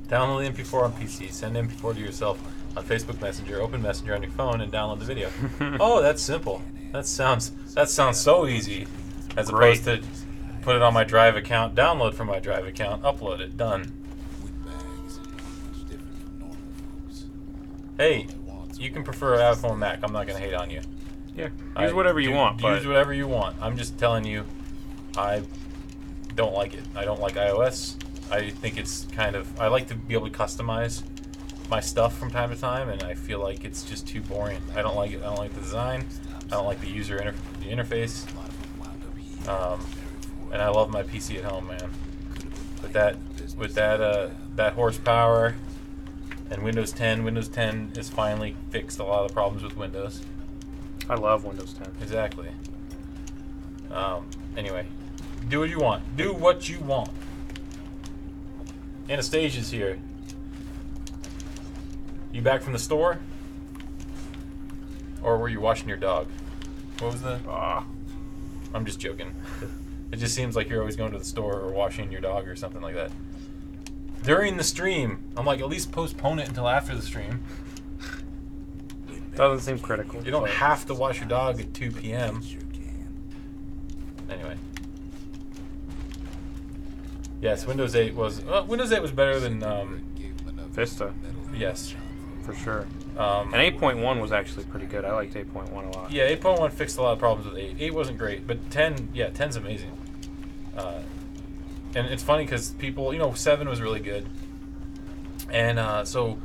Download the MP4 on PC. Send the MP4 to yourself on Facebook Messenger. Open Messenger on your phone and download the video. Oh, that's simple. That sounds so easy. As opposed to put it on my Drive account, download from my Drive account, upload it, done. Hey, you can prefer an iPhone Mac. I'm not going to hate on you. Yeah, use whatever you want. Use whatever you want. I'm just telling you, I don't like it. I don't like iOS. I think it's kind of... I like to be able to customize my stuff from time to time, and I feel like it's just too boring. I don't like it. I don't like the design. I don't like the user interface. And I love my PC at home, man. With that horsepower and Windows 10 has finally fixed a lot of the problems with Windows. I love Windows 10. Exactly. Anyway, do what you want. Do what you want. Anastasia's here. You back from the store? Or were you washing your dog? What was the... I'm just joking. It just seems like you're always going to the store or washing your dog or something like that. During the stream, I'm like, at least postpone it until after the stream. Doesn't seem critical. You don't have to wash your dog at 2 p.m. Anyway. Yes, Windows 8 was better than Vista. Yes, for sure. And 8.1 was actually pretty good. I liked 8.1 a lot. Yeah, 8.1 fixed a lot of problems with 8. 8 wasn't great, but 10, yeah, 10's amazing. And it's funny because people, 7 was really good. And so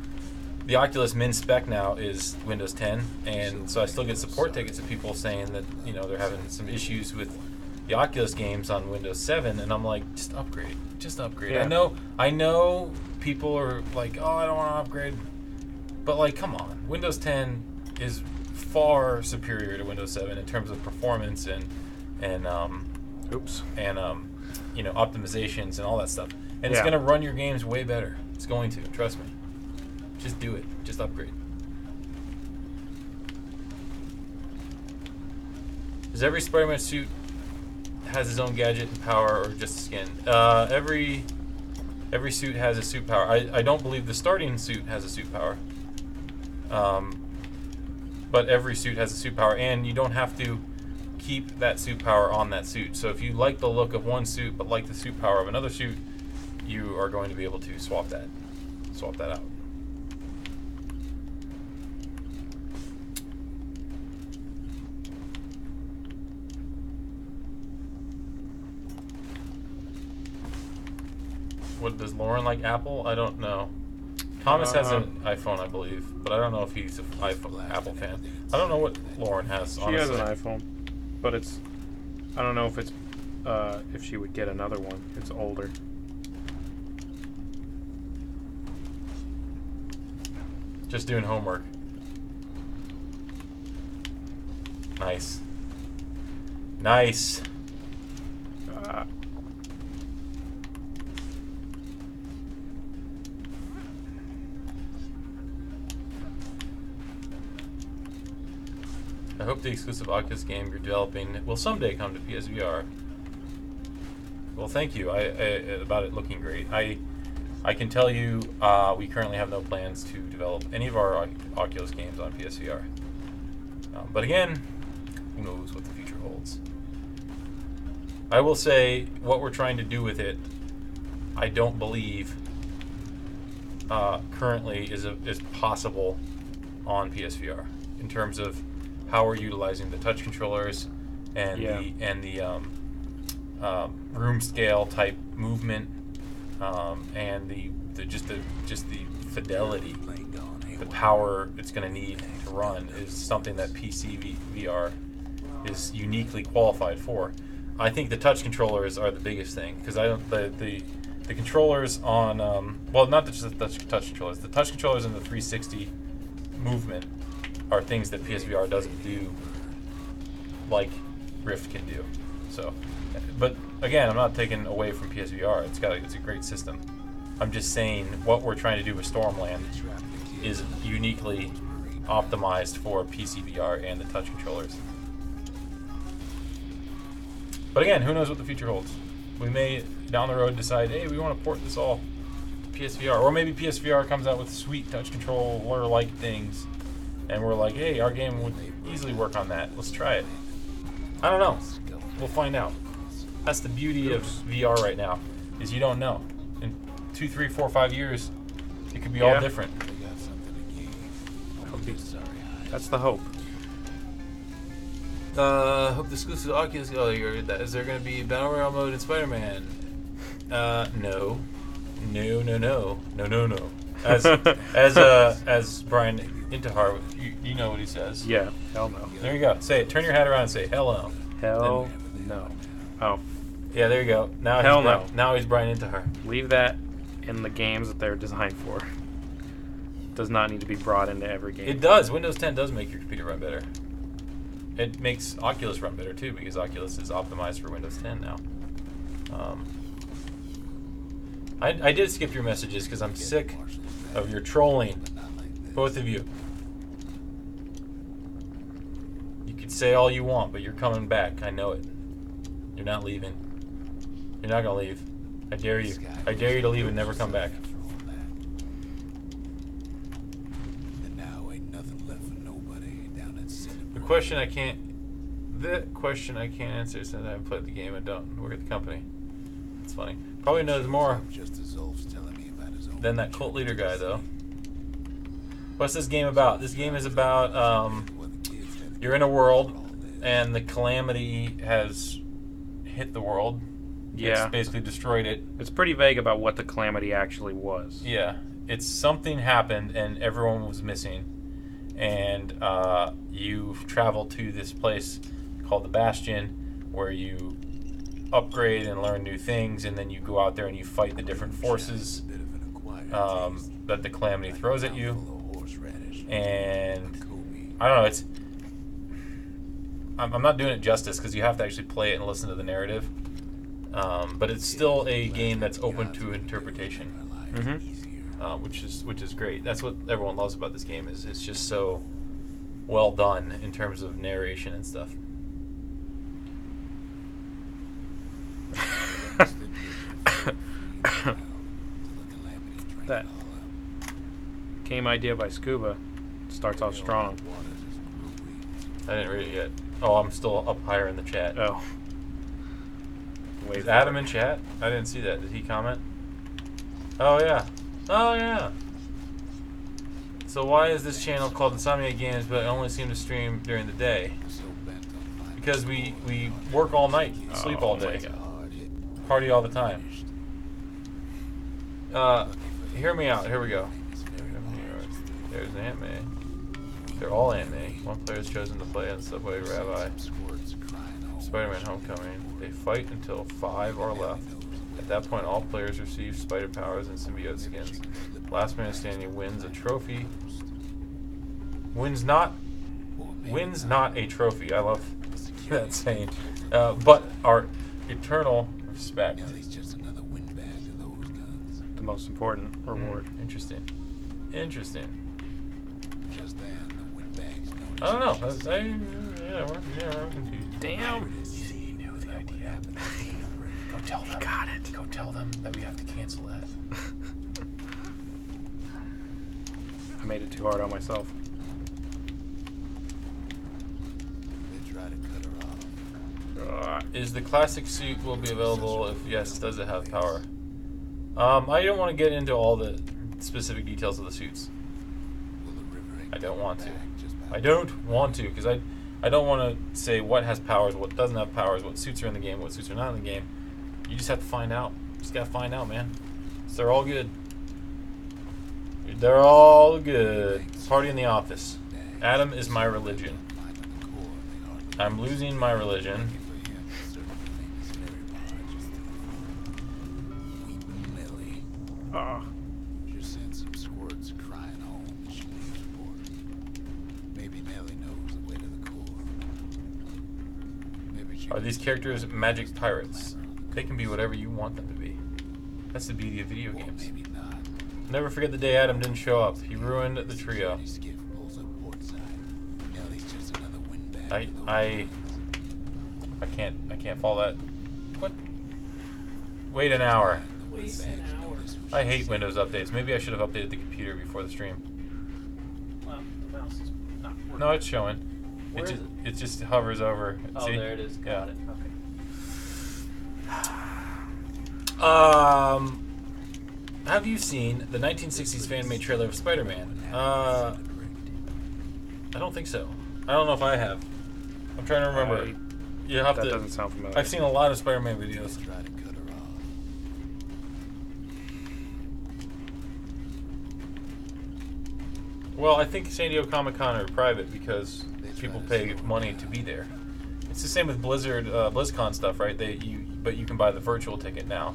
the Oculus min spec now is Windows 10, and so I still get support tickets of people saying that, they're having some issues with the Oculus games on Windows 7, and I'm like, just upgrade. Just upgrade. Yeah. I know people are like, oh, I don't want to upgrade. But, like, come on. Windows 10 is far superior to Windows 7 in terms of performance and optimizations and all that stuff. And it's going to run your games way better. It's going to. Trust me. Just do it. Just upgrade. Does every Spider-Man suit has his own gadget and power, or just skin? Every suit has a suit power. I don't believe the starting suit has a suit power. But every suit has a suit power, and you don't have to keep that suit power on that suit. So if you like the look of one suit but like the suit power of another suit, you are going to be able to swap that out. What, does Lauren like Apple? I don't know. Thomas has an iPhone, I believe, but I don't know if he's an Apple fan. I don't know what Lauren has, honestly. She has an iPhone, but I don't know if it's if she would get another one. It's older. Just doing homework. Nice. Nice. I hope the exclusive Oculus game you're developing will someday come to PSVR. Well, thank you. About it looking great. I can tell you we currently have no plans to develop any of our Oculus games on PSVR. But again, who knows what the future holds. I will say what we're trying to do with it, I don't believe currently is possible on PSVR in terms of how we're utilizing the touch controllers and the room scale type movement and the fidelity, the power it's going to need to run is something that PC VR is uniquely qualified for. I think the touch controllers are the biggest thing because I don't the controllers on well, not just the touch controllers. The touch controllers and the 360 movement are things that PSVR doesn't do like Rift can do. So, but again, I'm not taking away from PSVR. It's a great system. I'm just saying what we're trying to do with Stormland is uniquely optimized for PC VR and the touch controllers. But again, who knows what the future holds? We may, down the road, decide, hey, we want to port this all to PSVR. Or maybe PSVR comes out with sweet touch controller-like things, and we're like, hey, our game would easily work on that. Let's try it. I don't know. We'll find out. That's the beauty of VR right now, is you don't know. In 2, 3, 4, 5 years, it could be all different. That's the hope. Hope the exclusive Oculus. Oh, is there going to be Battle Royale mode in Spider-Man? No. As Brian Intihar, you know what he says. Yeah, hell no. There you go. Say it. Turn your head around and say hell no. Hell no. Oh. Yeah, there you go. Now hell no. Now he's Brian Intihar. Leave that in the games that they're designed for. Does not need to be brought into every game. It does. Windows 10 does make your computer run better. It makes Oculus run better too because Oculus is optimized for Windows 10 now. I did skip your messages because I'm sick of your trolling, both of you. You can say all you want, but you're coming back. I know it. You're not leaving. You're not gonna leave. I dare you. I dare you to leave and never come back. The question I can't answer since I haven't played the game and don't work at the company. It's funny. Probably knows more than that cult leader guy, though. What's this game about? This game is about you're in a world and the calamity has hit the world. Yeah. It's basically destroyed it. It's pretty vague about what the calamity actually was. Yeah. It's something happened and everyone was missing. And you've traveled to this place called the Bastion where you upgrade and learn new things, and then you go out there and you fight the different forces that the calamity throws at you. And I don't know, I'm not doing it justice because you have to actually play it and listen to the narrative. But it's still a game that's open to interpretation. Mm-hmm. Which is great. That's what everyone loves about this game is it's just so well done in terms of narration and stuff. That game idea by Scuba starts off strong. I didn't read it yet. Oh, I'm still up higher in the chat. Oh. Is Adam in chat? I didn't see that. Did he comment? Oh yeah. Oh yeah. So why is this channel called Insomniac Games but I only seem to stream during the day? Because we work all night, sleep all day, party all the time. Hear me out. Here we go. There's anime. They're all anime. One player is chosen to play on Subway Rabbi. Spider-Man Homecoming. They fight until 5 are left. At that point, all players receive spider powers and symbiote skins. Last man standing wins a trophy. Wins not a trophy. I love that saying. But our eternal respect. The most important reward. Interesting. I don't know. Yeah, we're Damn. He knew the idea. Go tell them. Got it. Go tell them that we have to cancel that. I made it too hard on myself. They try to cut her off. Is the classic suit will be available? If yes, does it have power? I don't want to get into all the specific details of the suits. I don't want to. I don't want to because I don't want to say what has powers, what doesn't have powers, what suits are in the game, what suits are not in the game. You just have to find out. Just gotta find out, man. So they're all good. They're all good. Party in the office. Adam is my religion. I'm losing my religion. Just sent some squirts crying home. She needs support. Maybe Nellie knows the way to the core. Maybe she Are these characters magic pirates? They can be whatever you want them to be. That's the beauty of video games. maybe not. Never forget the day Adam didn't show up. He ruined the trio. Skiff pulls up port side. Nellie's just another windbag. I can't follow that. What? Wait an hour. I hate Windows updates. Maybe I should have updated the computer before the stream. Well, the mouse is not working. No, it's showing. Where is It just hovers over. Oh, See? there it is. Got Yeah. it. Okay. Have you seen the 1960s fan-made trailer of Spider-Man? I don't think so. I don't know if I have. I'm trying to remember. You have That to. doesn't sound familiar. I've seen a lot of Spider-Man videos. Try to cut her off. Well, I think San Diego Comic-Con are private because people pay money to be there. It's the same with Blizzard, BlizzCon stuff, right? But you can buy the virtual ticket now.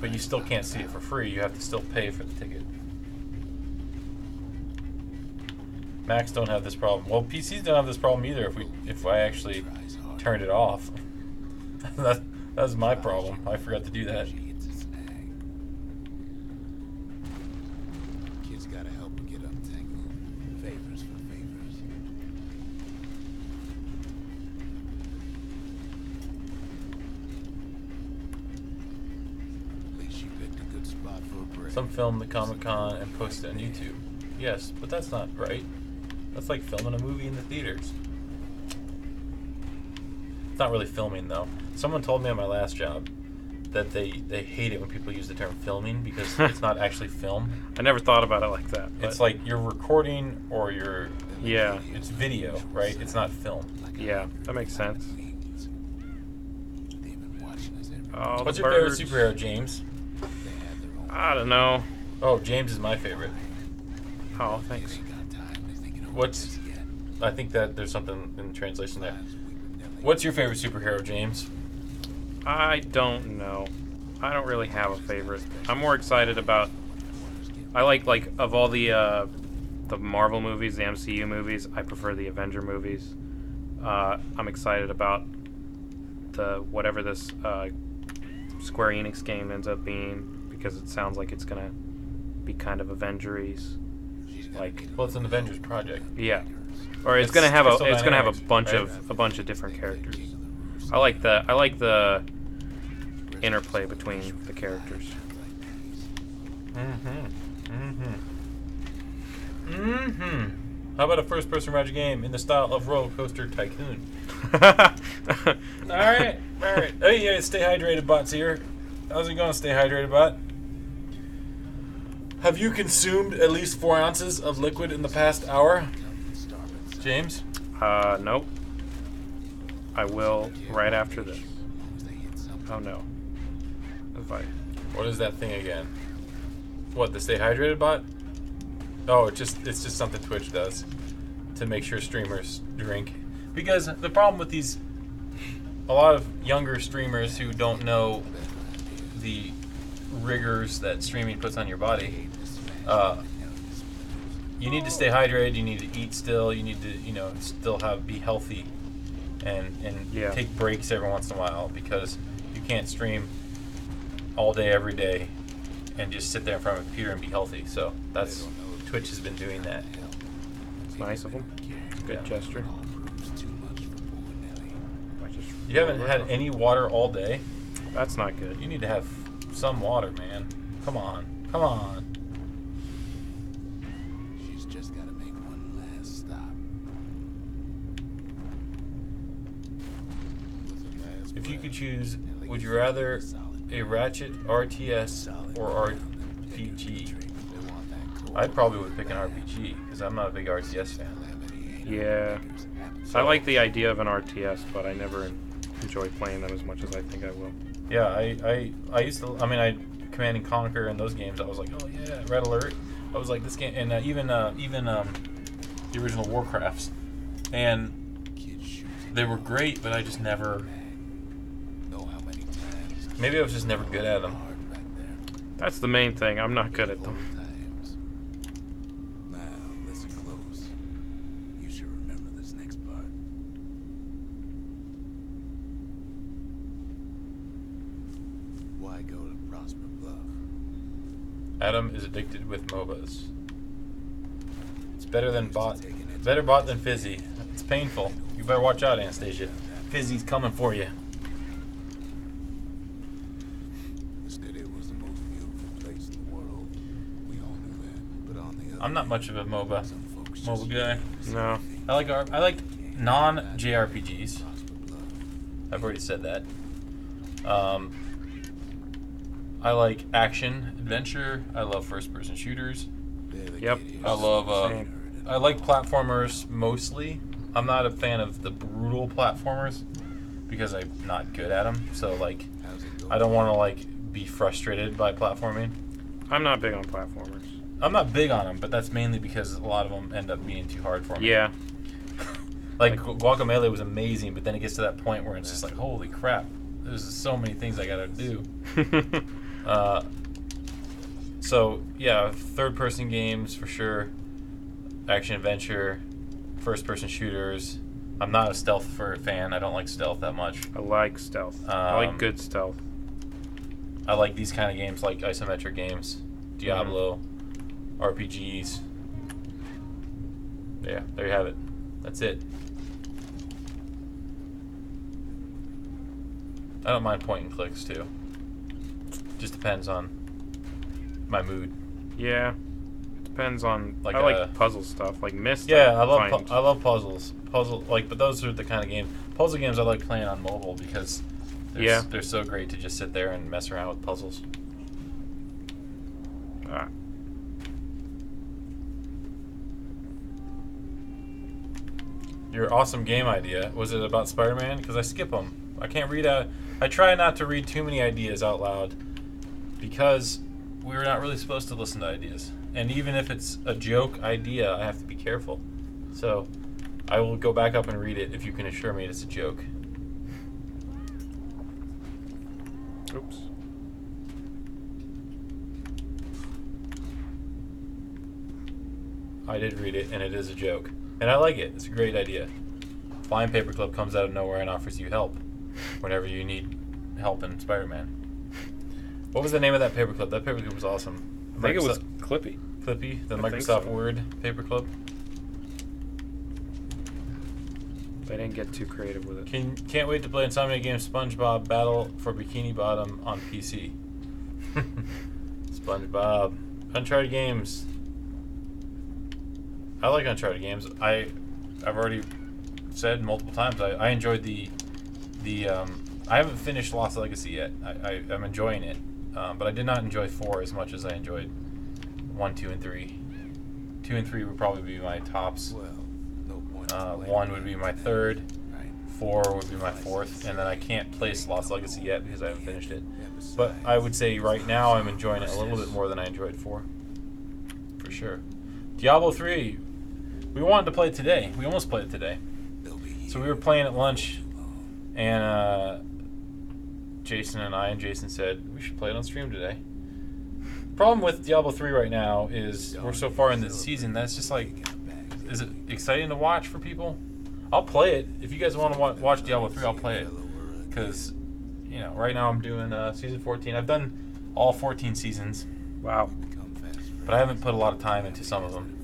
But you still can't see it for free. You have to still pay for the ticket. Macs don't have this problem. Well, PCs don't have this problem either. If I actually turned it off, that's my problem. I forgot to do that. She hits a snag. Kids gotta help her get untangled. Favors for favors. At least she picked a good spot for a break. Some film the Comic-Con and post it on YouTube. Yes, but that's not right. That's like filming a movie in the theaters. It's not really filming though. Someone told me on my last job that they hate it when people use the term filming because it's not actually film. I never thought about it like that. It's but like you're recording or you're yeah, it's video, right? It's not film. yeah, that makes sense. They've been watching us every Oh, What's the your birds. favorite superhero, James? They have their own. I don't know. Oh, James is my favorite. Oh, thanks. They got time. They're thinking over What's this yet. I think that there's something in translation there. Times we would never What's your favorite superhero, James? I don't know. I don't really have a favorite. I'm more excited about. I like of all the Marvel movies, the MCU movies. I prefer the Avenger movies. I'm excited about the whatever this Square Enix game ends up being because it sounds like it's gonna be kind of Avengeries. Like Well, it's an Avengers project. yeah, or it's It's gonna have Crystal it's gonna have a Dynamics, bunch right? of different characters. I like the interplay between the characters. How about a first-person ride game in the style of Roller Coaster Tycoon? All right. Hey, yeah, stay hydrated, bots here. How's it going, stay hydrated, bot? Have you consumed at least 4 ounces of liquid in the past hour, James? Nope. I will right after this. Oh no. If I What is that thing again? What, the stay hydrated bot? Oh, it's just something Twitch does to make sure streamers drink. Because the problem with a lot of younger streamers who don't know the rigors that streaming puts on your body, you need to stay hydrated, you need to eat still, you need to, still be healthy and Yeah. take breaks every once in a while because you can't stream all day, every day and just sit there in front of a computer and be healthy. So that's, Twitch has been doing that. it's nice of them. Good Yeah. gesture. You haven't had any water all day? That's not good. You need to have some water, man. Come on. Come on. She's just gotta make one last stop. If you could choose, would you rather a Ratchet RTS or RPG? I probably would pick an RPG because I'm not a big RTS fan. Yeah. I like the idea of an RTS, but I never enjoy playing them as much as I think I will. Yeah, I used to. I mean, I Command and Conquer and those games. I was like, oh yeah, Red Alert. I was like, this game, and even the original Warcrafts, and they were great, but I just never. Maybe I was just never good at them. That's the main thing. I'm not good at them. Now, listen close. You should remember this next part. Why go to Prosper Bluff? Adam is addicted with MOBAs. It's better than bot. Better bot than Fizzy. It's painful. You better watch out, Anastasia. Fizzy's coming for you. I'm not much of a MOBA guy. No. I like non-JRPGs. I've already said that. I like action adventure. I love first-person shooters. Yep. I love. Same. I like platformers mostly. I'm not a fan of the brutal platformers because I'm not good at them. So like, I don't want to like be frustrated by platforming. I'm not big on platformers. I'm not big on them, but that's mainly because a lot of them end up being too hard for me. Yeah. Like Guacamelee was amazing, but then it gets to that point where it's just like, holy crap, there's so many things I gotta do. So yeah, third-person games for sure, action adventure, first-person shooters. I'm not a stealth fan. I don't like stealth that much. I like stealth. I like good stealth. I like these kind of games, like isometric games, Diablo. RPGs. Yeah, there you have it. That's it. I don't mind point and clicks too. Just depends on my mood. Yeah, depends on. Like I like puzzle stuff, like Myst. Yeah, I love puzzles. But those are the kind of games. Puzzle games I like playing on mobile because they're so great to just sit there and mess around with puzzles. Your awesome game idea, was it about Spider-Man? Because I skip them. I can't read out. I try not to read too many ideas out loud because we're not really supposed to listen to ideas. And even if it's a joke idea, I have to be careful. So I will go back up and read it if you can assure me it's a joke. Oops. I did read it, and it is a joke. And I like it. It's a great idea. Flying Paperclip comes out of nowhere and offers you help whenever you need help in Spider-Man. What was the name of that paperclip? That paperclip was awesome. I think it was Clippy. Clippy, the I Microsoft Word paperclip. They didn't get too creative with it. Can't wait to play Insomniac game SpongeBob Battle for Bikini Bottom on PC. SpongeBob. Uncharted games. I like Uncharted games. I've already said multiple times I enjoyed the I haven't finished Lost Legacy yet. I'm enjoying it, but I did not enjoy 4 as much as I enjoyed 1, 2, and 3. 2 and 3 would probably be my tops. 1 would be my third. 4 would be my fourth, and then I can't place Lost Legacy yet because I haven't finished it. But I would say right now I'm enjoying it a little bit more than I enjoyed 4, for sure. Diablo 3. We wanted to play it today. We almost played it today. So we were playing at lunch, and Jason said, we should play it on stream today. Problem with Diablo 3 right now is we're so far in the season that's just like, is it exciting to watch for people? I'll play it. If you guys want to watch Diablo 3, I'll play it. Because, you know, right now I'm doing season 14. I've done all 14 seasons. Wow. But I haven't put a lot of time into some of them.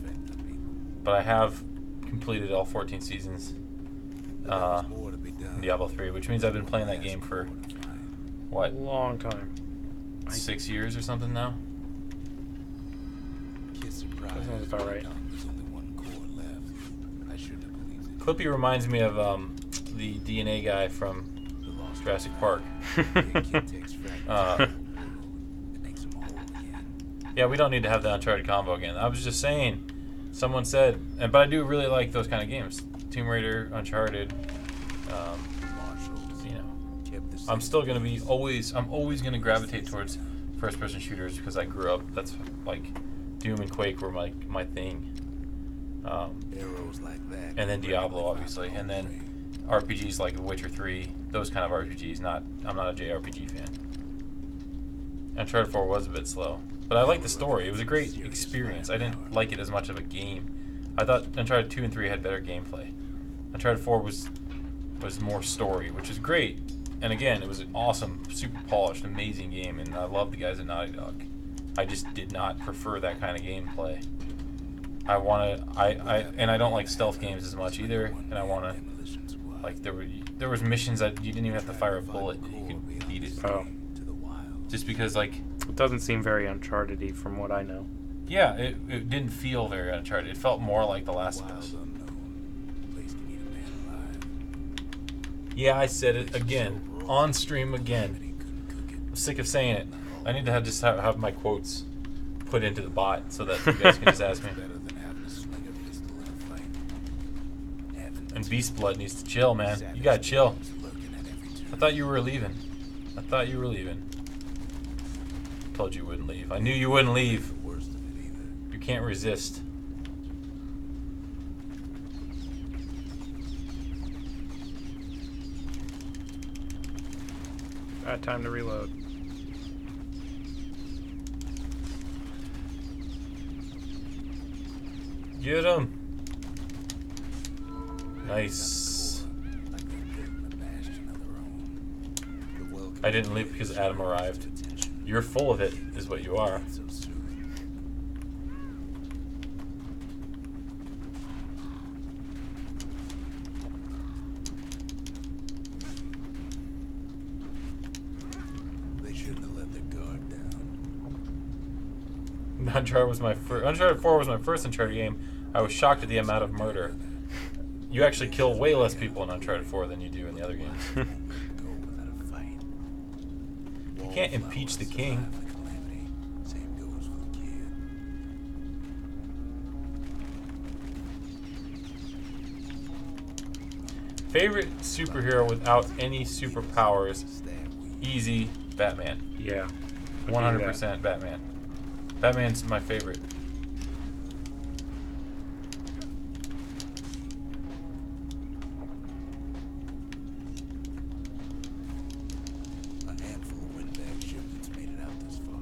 But I have completed all 14 seasons. Diablo 3, which means I've been playing that game for what, Long time. 6 years or something now. That sounds about right. Clippy reminds me of the DNA guy from Jurassic Park. Yeah, we don't need to have the Uncharted combo again. I was just saying, someone said, but I do really like those kind of games. Tomb Raider, Uncharted. You know, I'm still gonna be I'm always gonna gravitate towards first-person shooters because I grew up. That's like Doom and Quake were my thing. And then Diablo, obviously, and then RPGs like Witcher 3, those kind of RPGs. I'm not a JRPG fan. Uncharted 4 was a bit slow, but I liked the story. It was a great experience. I didn't like it as much of a game. I thought Uncharted 2 and 3 had better gameplay. Uncharted 4 was more story, which is great. And again, it was an awesome, super polished, amazing game, and I love the guys at Naughty Dog. I just did not prefer that kind of gameplay. I don't like stealth games as much either, and I want to, like, there was missions that you didn't even have to fire a bullet, you could beat it. Oh. Just because, like... It doesn't seem very Uncharted-y from what I know. Yeah, it didn't feel very Uncharted. It felt more like The Last of Us. Yeah, I said it again. On stream again. I'm sick of saying it. I need to have my quotes put into the bot so that you guys can just ask me. And Beast Blood needs to chill, man. You gotta chill. I thought you were leaving. Told you wouldn't leave. I knew you wouldn't leave. You can't resist. Bad time to reload. Get him. Nice. I didn't leave because Adam arrived. You're full of it, is what you are. They shouldn't have let their guard down. Uncharted 4 was my first Uncharted game. I was shocked at the amount of murder. You actually kill way less people in Uncharted 4 than you do in the other games. You can't impeach the king. Favorite superhero without any superpowers? Easy, Batman. Yeah. 100% Batman. Batman's my favorite. A handful of windbag shipments made it out this far.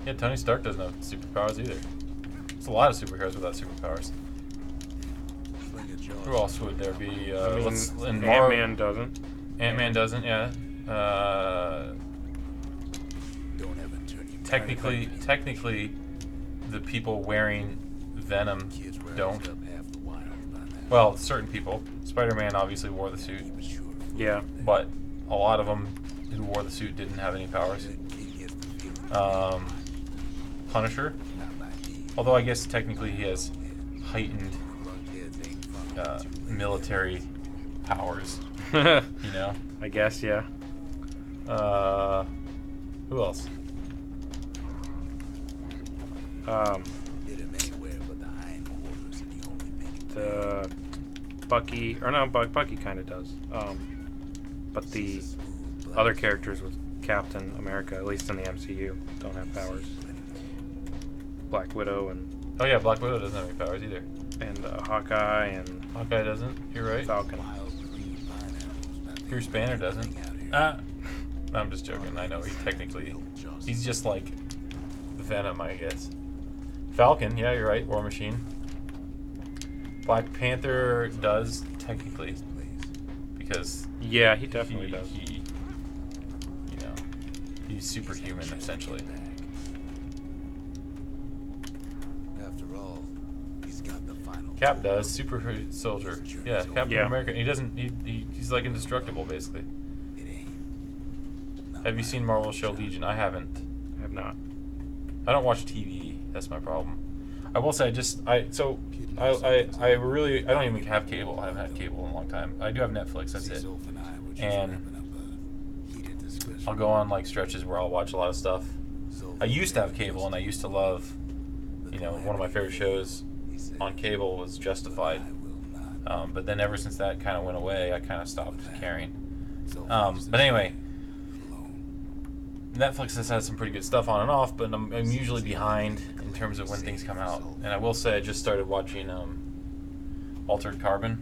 Yeah, Tony Stark doesn't have superpowers either. There's a lot of superheroes without superpowers. Who else would there be? Ant-Man doesn't. Ant-Man doesn't, yeah. Technically, the people wearing Venom don't. Well, certain people. Spider-Man obviously wore the suit. Yeah. But a lot of them who wore the suit didn't have any powers. Punisher. Although I guess technically he has heightened military powers. You know? I guess, yeah. Who else? The Bucky, or no, Bucky kind of does. But the other characters with Captain America, at least in the MCU, don't have powers. Black Widow and... Oh yeah, Black Widow doesn't have any powers either. And Hawkeye and... Hawkeye doesn't, you're right. Falcon. Bruce Banner doesn't. I'm just joking. I know he's just like Venom, I guess. Falcon, yeah, you're right. War Machine. Black Panther does technically, because yeah, he definitely does. He, you know, he's superhuman essentially. After all, he's got the final Cap does. Super soldier. Yeah, Captain Yeah. America. He doesn't. He's like indestructible, basically. Have you seen Marvel show Legion? I haven't. I have not. I don't watch TV. That's my problem. I will say, I don't even have cable. I haven't had cable in a long time. I do have Netflix. That's it. And I'll go on like stretches where I'll watch a lot of stuff. I used to have cable, and I used to love, one of my favorite shows on cable was Justified. But then ever since that kind of went away, I kind of stopped caring. But anyway, Netflix has had some pretty good stuff on and off, but I'm usually behind in terms of when things come out. And I will say I just started watching Altered Carbon.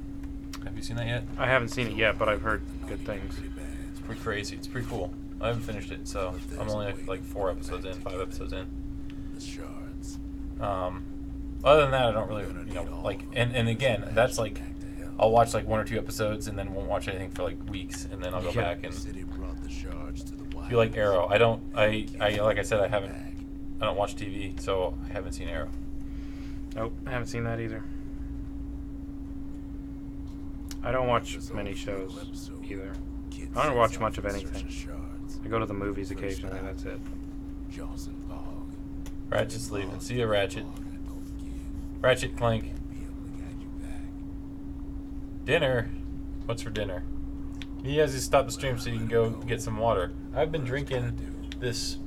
Have you seen that yet? I haven't seen it yet, but I've heard good things. It's pretty crazy. It's pretty cool. I haven't finished it, so I'm only like 5 episodes in. Other than that, I don't really, and again, that's like, I'll watch like 1 or 2 episodes and then won't watch anything for like weeks, and then I'll go back and. If you like Arrow, I like I said, I don't watch TV, so I haven't seen Arrow. Nope, I haven't seen that either. I don't watch many shows either. I don't watch much of anything. I go to the movies occasionally, that's it. Ratchet's leaving. See ya, Ratchet. Ratchet Clank. Dinner? What's for dinner? He has to stop the stream so you can go get some water. I've been drinking this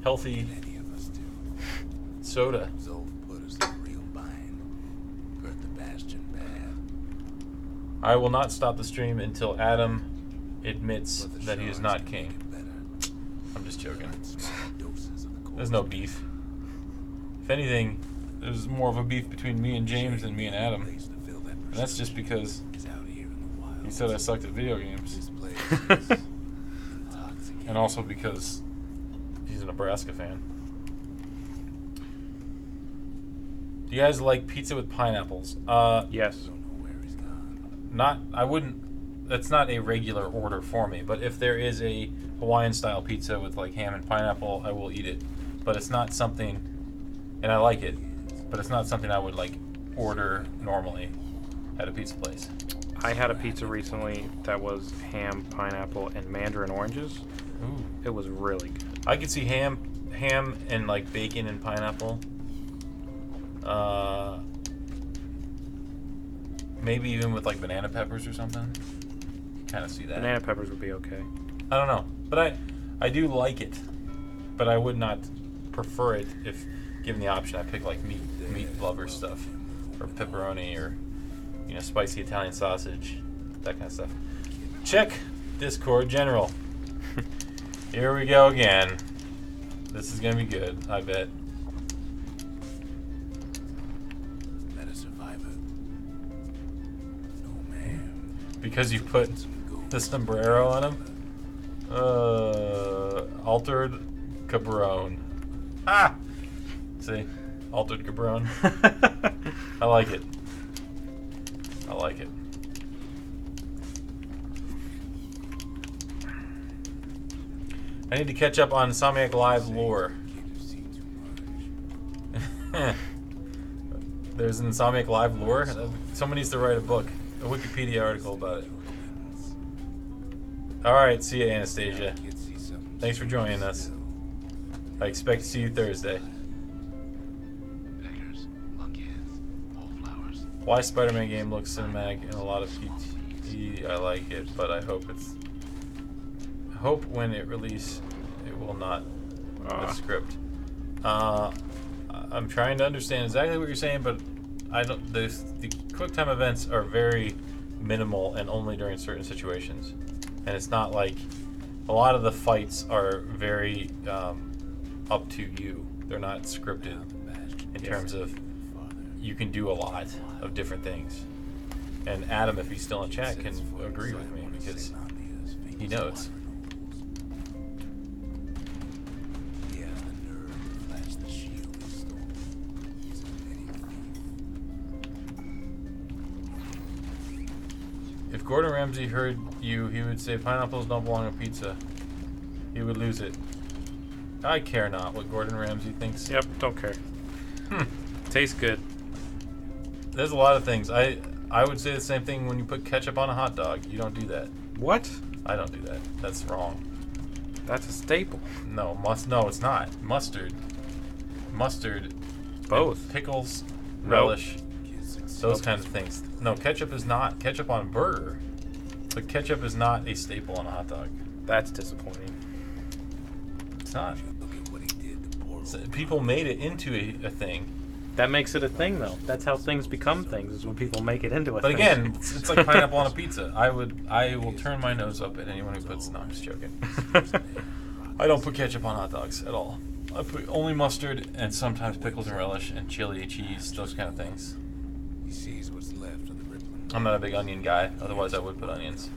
healthy soda. I will not stop the stream until Adam admits that he is not king. I'm just joking. There's no beef. If anything, there's more of a beef between me and James than me and Adam. And that's just because he said I sucked at video games. And also because he's a Nebraska fan. Do you guys like pizza with pineapples? Yes. That's not a regular order for me, but if there is a Hawaiian style pizza with like ham and pineapple, I will eat it. But it's not something, and I like it, but it's not something I would like order normally at a pizza place. I had a pizza recently that was ham, pineapple, and mandarin oranges. Ooh. It was really good. I could see ham and like bacon and pineapple. Maybe even with like banana peppers or something. Kind of see that. Banana peppers would be okay. I don't know, but I do like it, but I would not prefer it if given the option. I pick like meat lover stuff, or pepperoni, or spicy Italian sausage, that kind of stuff. Check Discord General. Here we go again. This is gonna be good, I bet. Because you put the sombrero on him? Altered Cabron. Ah! See? Altered Cabron. I like it. I like it. I need to catch up on Insomniac Live lore. There's an Insomniac Live lore? Someone needs to write a book. A Wikipedia article about it. Alright, see ya, Anastasia. Thanks for joining us. I expect to see you Thursday. Why Spider-Man game looks cinematic and a lot of PT? I like it, but I hope when it releases, it will not the script. I'm trying to understand exactly what you're saying, but I don't. The QuickTime events are very minimal and only during certain situations, and it's not like a lot of the fights are very up to you. They're not scripted in terms of you can do a lot of different things. And Adam, if he's still in chat, can agree with me because he knows. If Gordon Ramsay heard you, he would say pineapples don't belong on pizza. He would lose it. I care not what Gordon Ramsay thinks. Yep, don't care. Tastes good. There's a lot of things. I would say the same thing when you put ketchup on a hot dog. You don't do that. What? I don't do that. That's wrong. That's a staple. No, no, it's not. Mustard. Both. Pickles, Nope. relish, those kinds of things. No, ketchup is not. Ketchup on a burger. But ketchup is not a staple on a hot dog. That's disappointing. It's not. People made it into a thing. That makes it a thing, though. That's how things become things, is when people make it into a But thing. again, it's like pineapple on a pizza. I will turn my nose up at anyone who puts. No, I'm just joking. I don't put ketchup on hot dogs at all. I put only mustard and sometimes pickles and relish and chili, cheese, those kind of things. I'm not a big onion guy. Otherwise, I would put onions.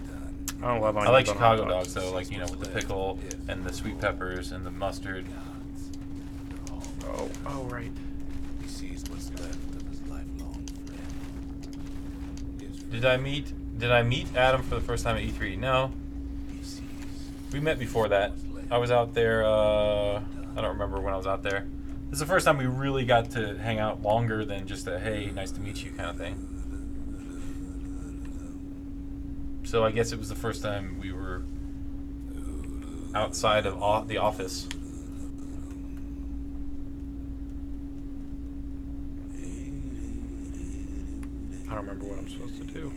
I don't love onions. I like on Chicago hot dogs though, like with the pickle and the sweet peppers and the mustard. Oh, right. Did I meet Adam for the first time at E3? No. We met before that. I was out there. I don't remember when I was out there. This is the first time we really got to hang out longer than just a hey, nice to meet you kind of thing. So I guess it was the first time we were outside of the office. I don't remember what I'm supposed to do.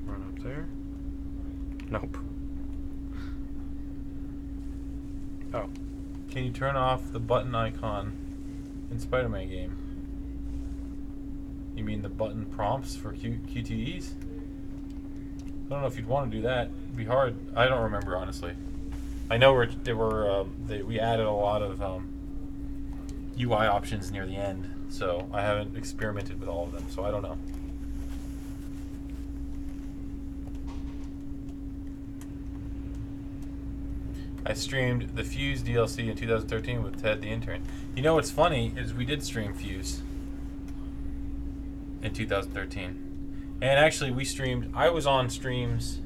Run up there. Nope. Oh. Can you turn off the button icon in Spider-Man game? You mean the button prompts for QTEs? I don't know if you'd want to do that. It'd be hard. I don't remember, honestly. I know we added a lot of UI options near the end, so I haven't experimented with all of them, so I don't know. I streamed the Fuse DLC in 2013 with Ted the Intern. You know what's funny is we did stream Fuse in 2013. And actually I was on streams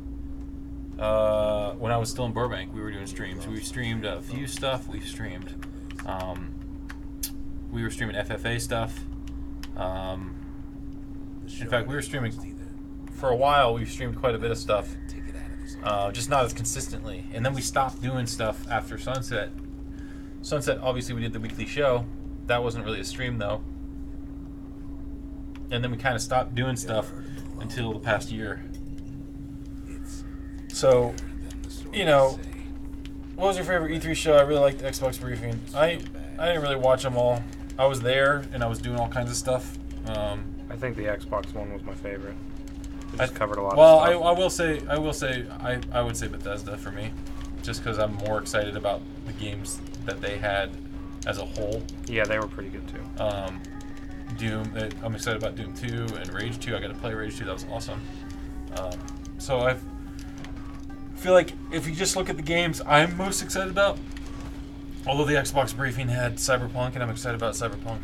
when I was still in Burbank. We were doing streams. We streamed Fuse stuff. We streamed streaming FFA stuff. In fact, we were streaming for a while. We streamed quite a bit of stuff. Just not as consistently. And then we stopped doing stuff after Sunset. Sunset, obviously, we did the weekly show. That wasn't really a stream, though. And then we kind of stopped doing stuff until the past year. So, what was your favorite E3 show? I really liked the Xbox briefing. I didn't really watch them all. I was there, and I was doing all kinds of stuff. I think the Xbox one was my favorite. It just covered a lot well, of stuff. I would say Bethesda for me, just because I'm more excited about the games that they had as a whole. Yeah, they were pretty good too. Doom. I'm excited about Doom 2 and Rage 2. I got to play Rage 2. That was awesome. So I feel like if you just look at the games I'm most excited about, although the Xbox briefing had Cyberpunk, and I'm excited about Cyberpunk.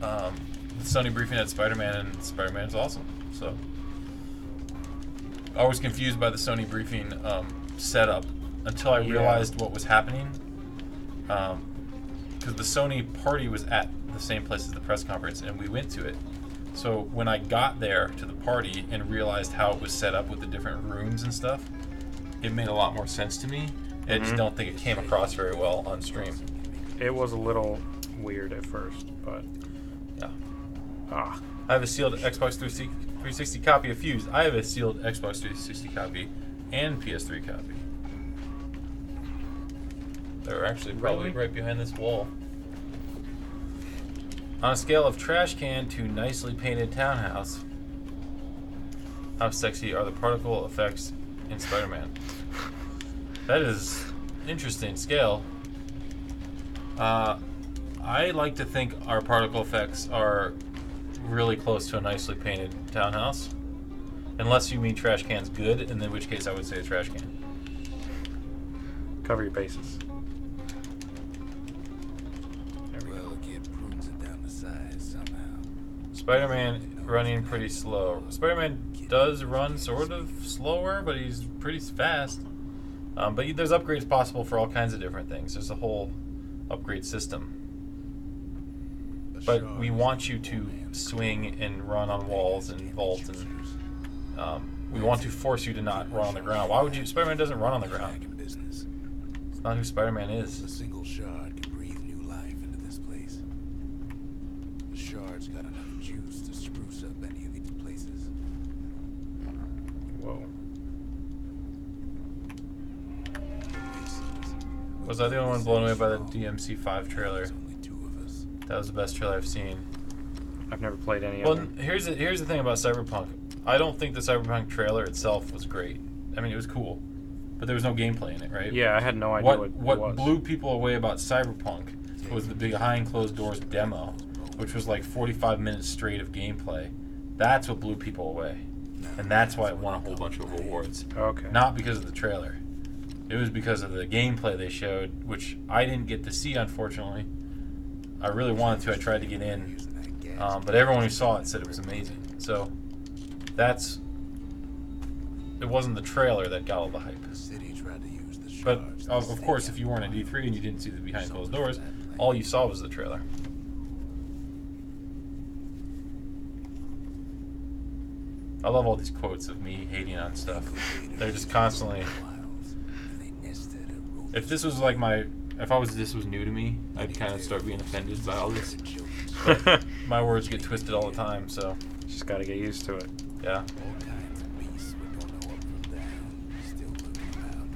The Sony briefing had Spider-Man, and Spider-Man is awesome. So I was confused by the Sony briefing setup until I realized what was happening. Because the Sony party was at the same place as the press conference, and we went to it. So when I got there to the party and realized how it was set up with the different rooms and stuff, it made a lot more sense to me. I just don't think it came across very well on stream. It was a little weird at first, but yeah. I have a sealed Xbox 360 copy of Fuse. I have a sealed Xbox 360 copy and PS3 copy. They're actually probably right behind this wall. On a scale of trash can to nicely painted townhouse, how sexy are the particle effects in Spider-Man? That is interesting scale. I like to think our particle effects are really close to a nicely painted townhouse. Unless you mean trash can's good, and in which case I would say a trash can. cover your bases. Spider-Man running pretty slow. Spider-Man does run sort of slower, but he's pretty fast. But there's upgrades possible for all kinds of different things. There's a whole upgrade system. But we want you to swing and run on walls and vault, and we want to force you to not run on the ground. Why would you? Spider-Man doesn't run on the ground. It's not who Spider-Man is. A single shard can breathe new life into this place. The shard's got enough juice to spruce up any of these places. Whoa. Was I the only one blown away by the DMC5 trailer? Only two of us. That was the best trailer I've seen. I've never played any Well, of them. here's the thing about Cyberpunk. I don't think the Cyberpunk trailer itself was great. I mean, it was cool, but there was no gameplay in it, right? Yeah, I had no idea what it What was. blew people away about Cyberpunk was the behind closed doors demo, which was like 45 minutes straight of gameplay. That's what blew people away, and that's why it won a whole bunch of awards. Okay. Not because of the trailer. It was because of the gameplay they showed, which I didn't get to see, unfortunately. I really wanted to. I tried to get in, but everyone who saw it said it was amazing. So it wasn't the trailer that got all the hype. The city tried to use the But shards. of course, if you weren't at D3 and you didn't see the behind closed doors, all you saw was the trailer. I love all these quotes of me hating on stuff. They're just constantly. If this was like this was new to me, I'd kind of start being offended by all this. But my words get twisted all the time, so Just gotta get used to it. yeah. All kinds of beasts we don't know up from down. Still looking around.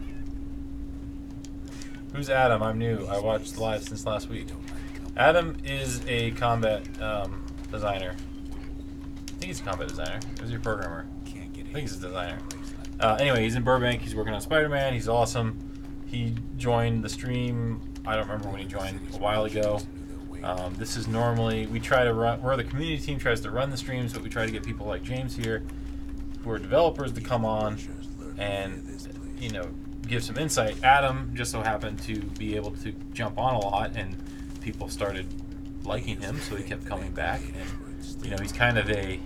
Who's Adam? I'm new. I watched live since last week. Adam is a combat designer. I think he's a combat designer. Or is he a programmer? I think he's a designer. Anyway, he's in Burbank. He's working on Spider-Man. He's awesome. He joined the stream. I don't remember when he joined, a while ago. This is normally, we try to run, where the community team tries to run the streams, but we try to get people like James here, who are developers, to come on and, you know, give some insight. Adam just so happened to be able to jump on a lot, and people started liking him, so he kept coming back. And, you know, he's kind of a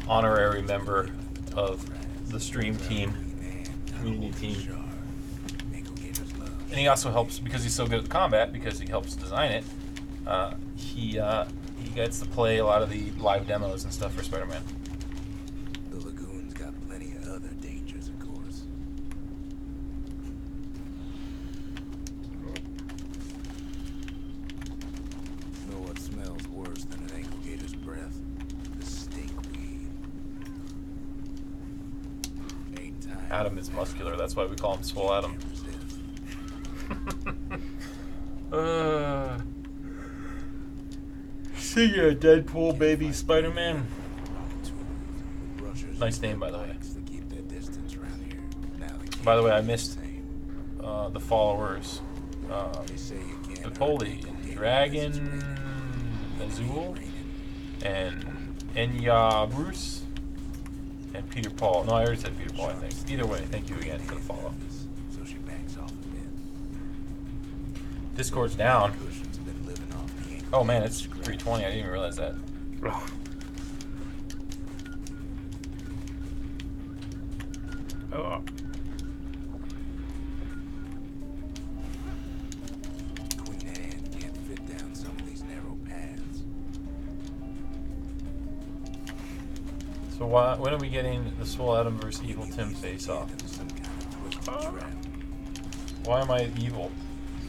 honorary member of the stream team, community team. And he also helps, because he's so good at the combat, because he helps design it, he gets to play a lot of the live demos and stuff for Spider-Man. The lagoon's got plenty of other dangers, of course. Know what smells worse than an ankle gator's breath? The stinkweed. Ain't time. Adam is muscular, that's why we call him Swole Adam. See ya, Deadpool baby Spider-Man. Nice name, by the way. By the way, I missed the followers. Napoleon, Dragon Azul, and Enya Bruce, and Peter Paul. No, I already said Peter Paul, I think. Either way, thank you again for the follow. Discord's down. Oh man, it's 3:20. I didn't even realize that. Oh. Queen Anne can't fit down some of these narrow paths. So when are we getting the Swole Adam versus Evil Tim face off? Some kind of twisted trap. Why am I evil?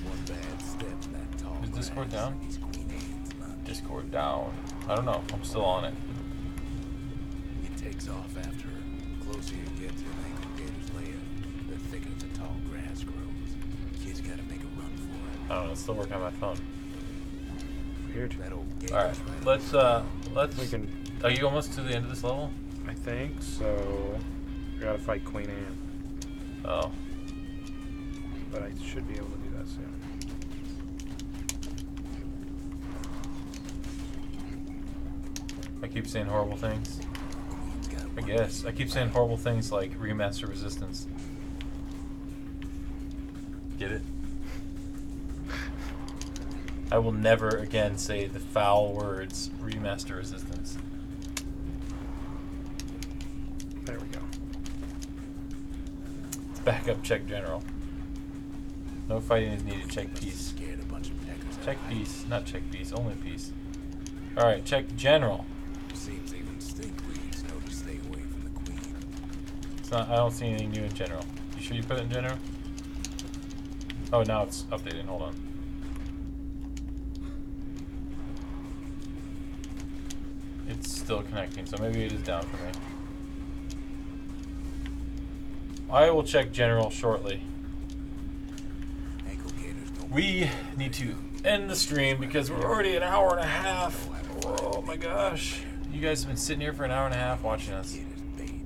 One bad step in that tall Is Discord grass, down? he's Queen Anne's lunch. Discord down. I don't know. I'm still on it. He takes off after her. Closer you get to an ankle gator's lair, the thicker the tall grass grows. Kid's gotta make a run for it. I don't know. It's still working on my phone. Weird. That old gator's All right. Let's. We can. Are you almost to the end of this level? I think so. We gotta fight Queen Anne, Oh. but I should be able to do that soon. I keep saying horrible things. I guess. I keep saying horrible things like remaster resistance. Get it? I will never again say the foul words remaster resistance. There we go. Backup, check general. No fighting is needed, check peace. Scared a bunch of peckers. Check peace, not check peace, only peace. Alright, check general. Seems even stinkweeds know to stay away from the queen. It's not, I don't see anything new in general. You sure you put it in general? Oh, now it's updating, hold on. It's still connecting, so maybe it is down for me. I will check general shortly. Ankle gaiters don't We need to end the stream because we're already an hour and a half. Oh my gosh. You guys have been sitting here for an hour and a half watching us. Gator's bait.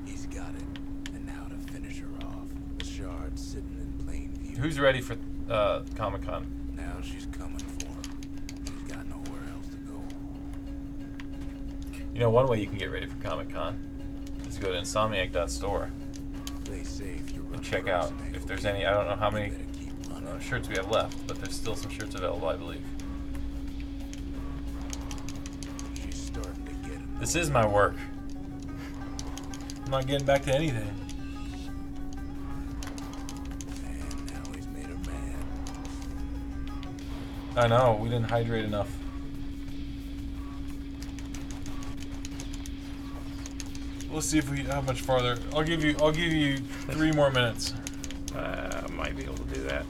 He's got it. And now to finish her off. The shard sitting in plain view. Who's ready for Comic-Con? Now she's coming for him. He's got nowhere else to go. You know, one way you can get ready for Comic-Con is to go to Insomniac.store Play safe. You're and check out if there's any, I don't know how many shirts we have left, but there's still some shirts available, I believe. She's starting to get it. This is my work. I'm not getting back to anything. And now he's made her mad. I know, we didn't hydrate enough. We'll see if we how much farther. I'll give you 3 more minutes. Might be able to do that.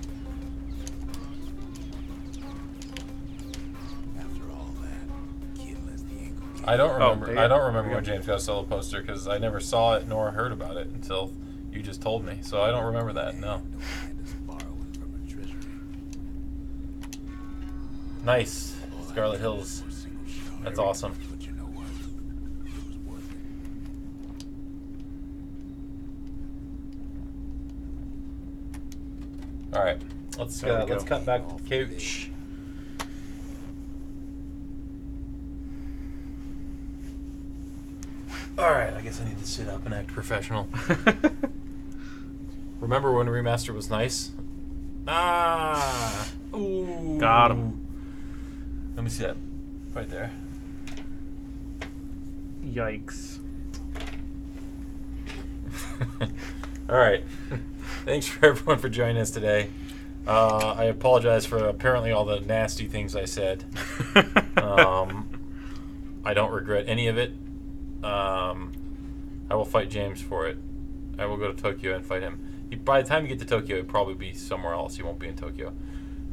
After all that, kid lets the ankle gator. I don't remember. yeah. I don't remember Yeah. when James got a solo poster because I never saw it nor heard about it until you just told me. So I don't remember that. No. No hand is borrowing from her treasury. Nice. Scarlet Hills. For a single shard. That's awesome. But you know what? It was worth it. All right. Let's There we let's go. cut back to the couch. All right. I guess I need to sit up and act professional. Remember when Remaster was nice? Ah. Ooh. Got him. Let me see that. Right there. Yikes. All right. Thanks for everyone for joining us today. I apologize for apparently all the nasty things I said. I don't regret any of it. I will fight James for it. I will go to Tokyo and fight him. By the time you get to Tokyo, he'll probably be somewhere else. He won't be in Tokyo.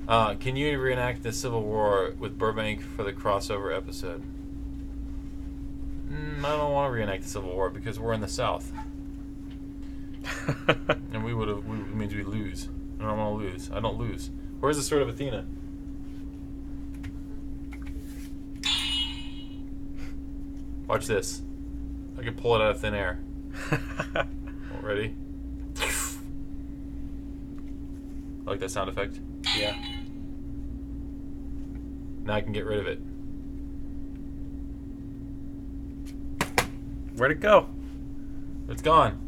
Can you reenact the Civil War with Burbank for the crossover episode? I don't want to reenact the Civil War because we're in the South. And we means we lose. I don't want to lose. I don't lose. Where's the Sword of Athena? Watch this. I can pull it out of thin air. Ready? I like that sound effect. Yeah. Now I can get rid of it. Where'd it go? It's gone.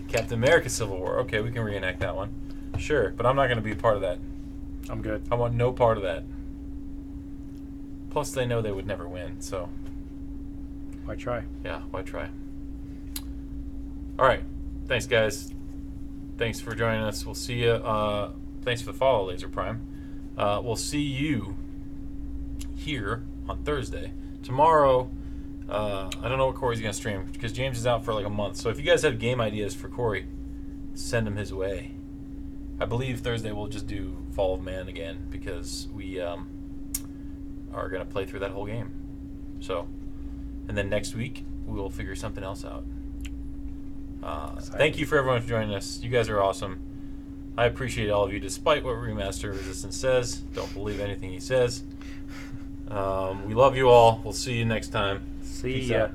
Captain America Civil War. Okay, we can reenact that one. Sure, but I'm not going to be a part of that. I'm good. I want no part of that. Plus, they know they would never win, so Why try? yeah, why try? All right. Thanks, guys. Thanks for joining us. We'll see you. Thanks for the follow, Laser Prime. We'll see you here on Thursday. Tomorrow, I don't know what Corey's going to stream because James is out for like a month. So if you guys have game ideas for Corey, send them his way. I believe Thursday we'll just do Fall of Man again because we are going to play through that whole game. So, and then next week we'll figure something else out. Thank you for everyone for joining us. You guys are awesome. I appreciate all of you despite what Remaster Resistance says. Don't believe anything he says. We love you all. We'll see you next time. See Peace ya. out.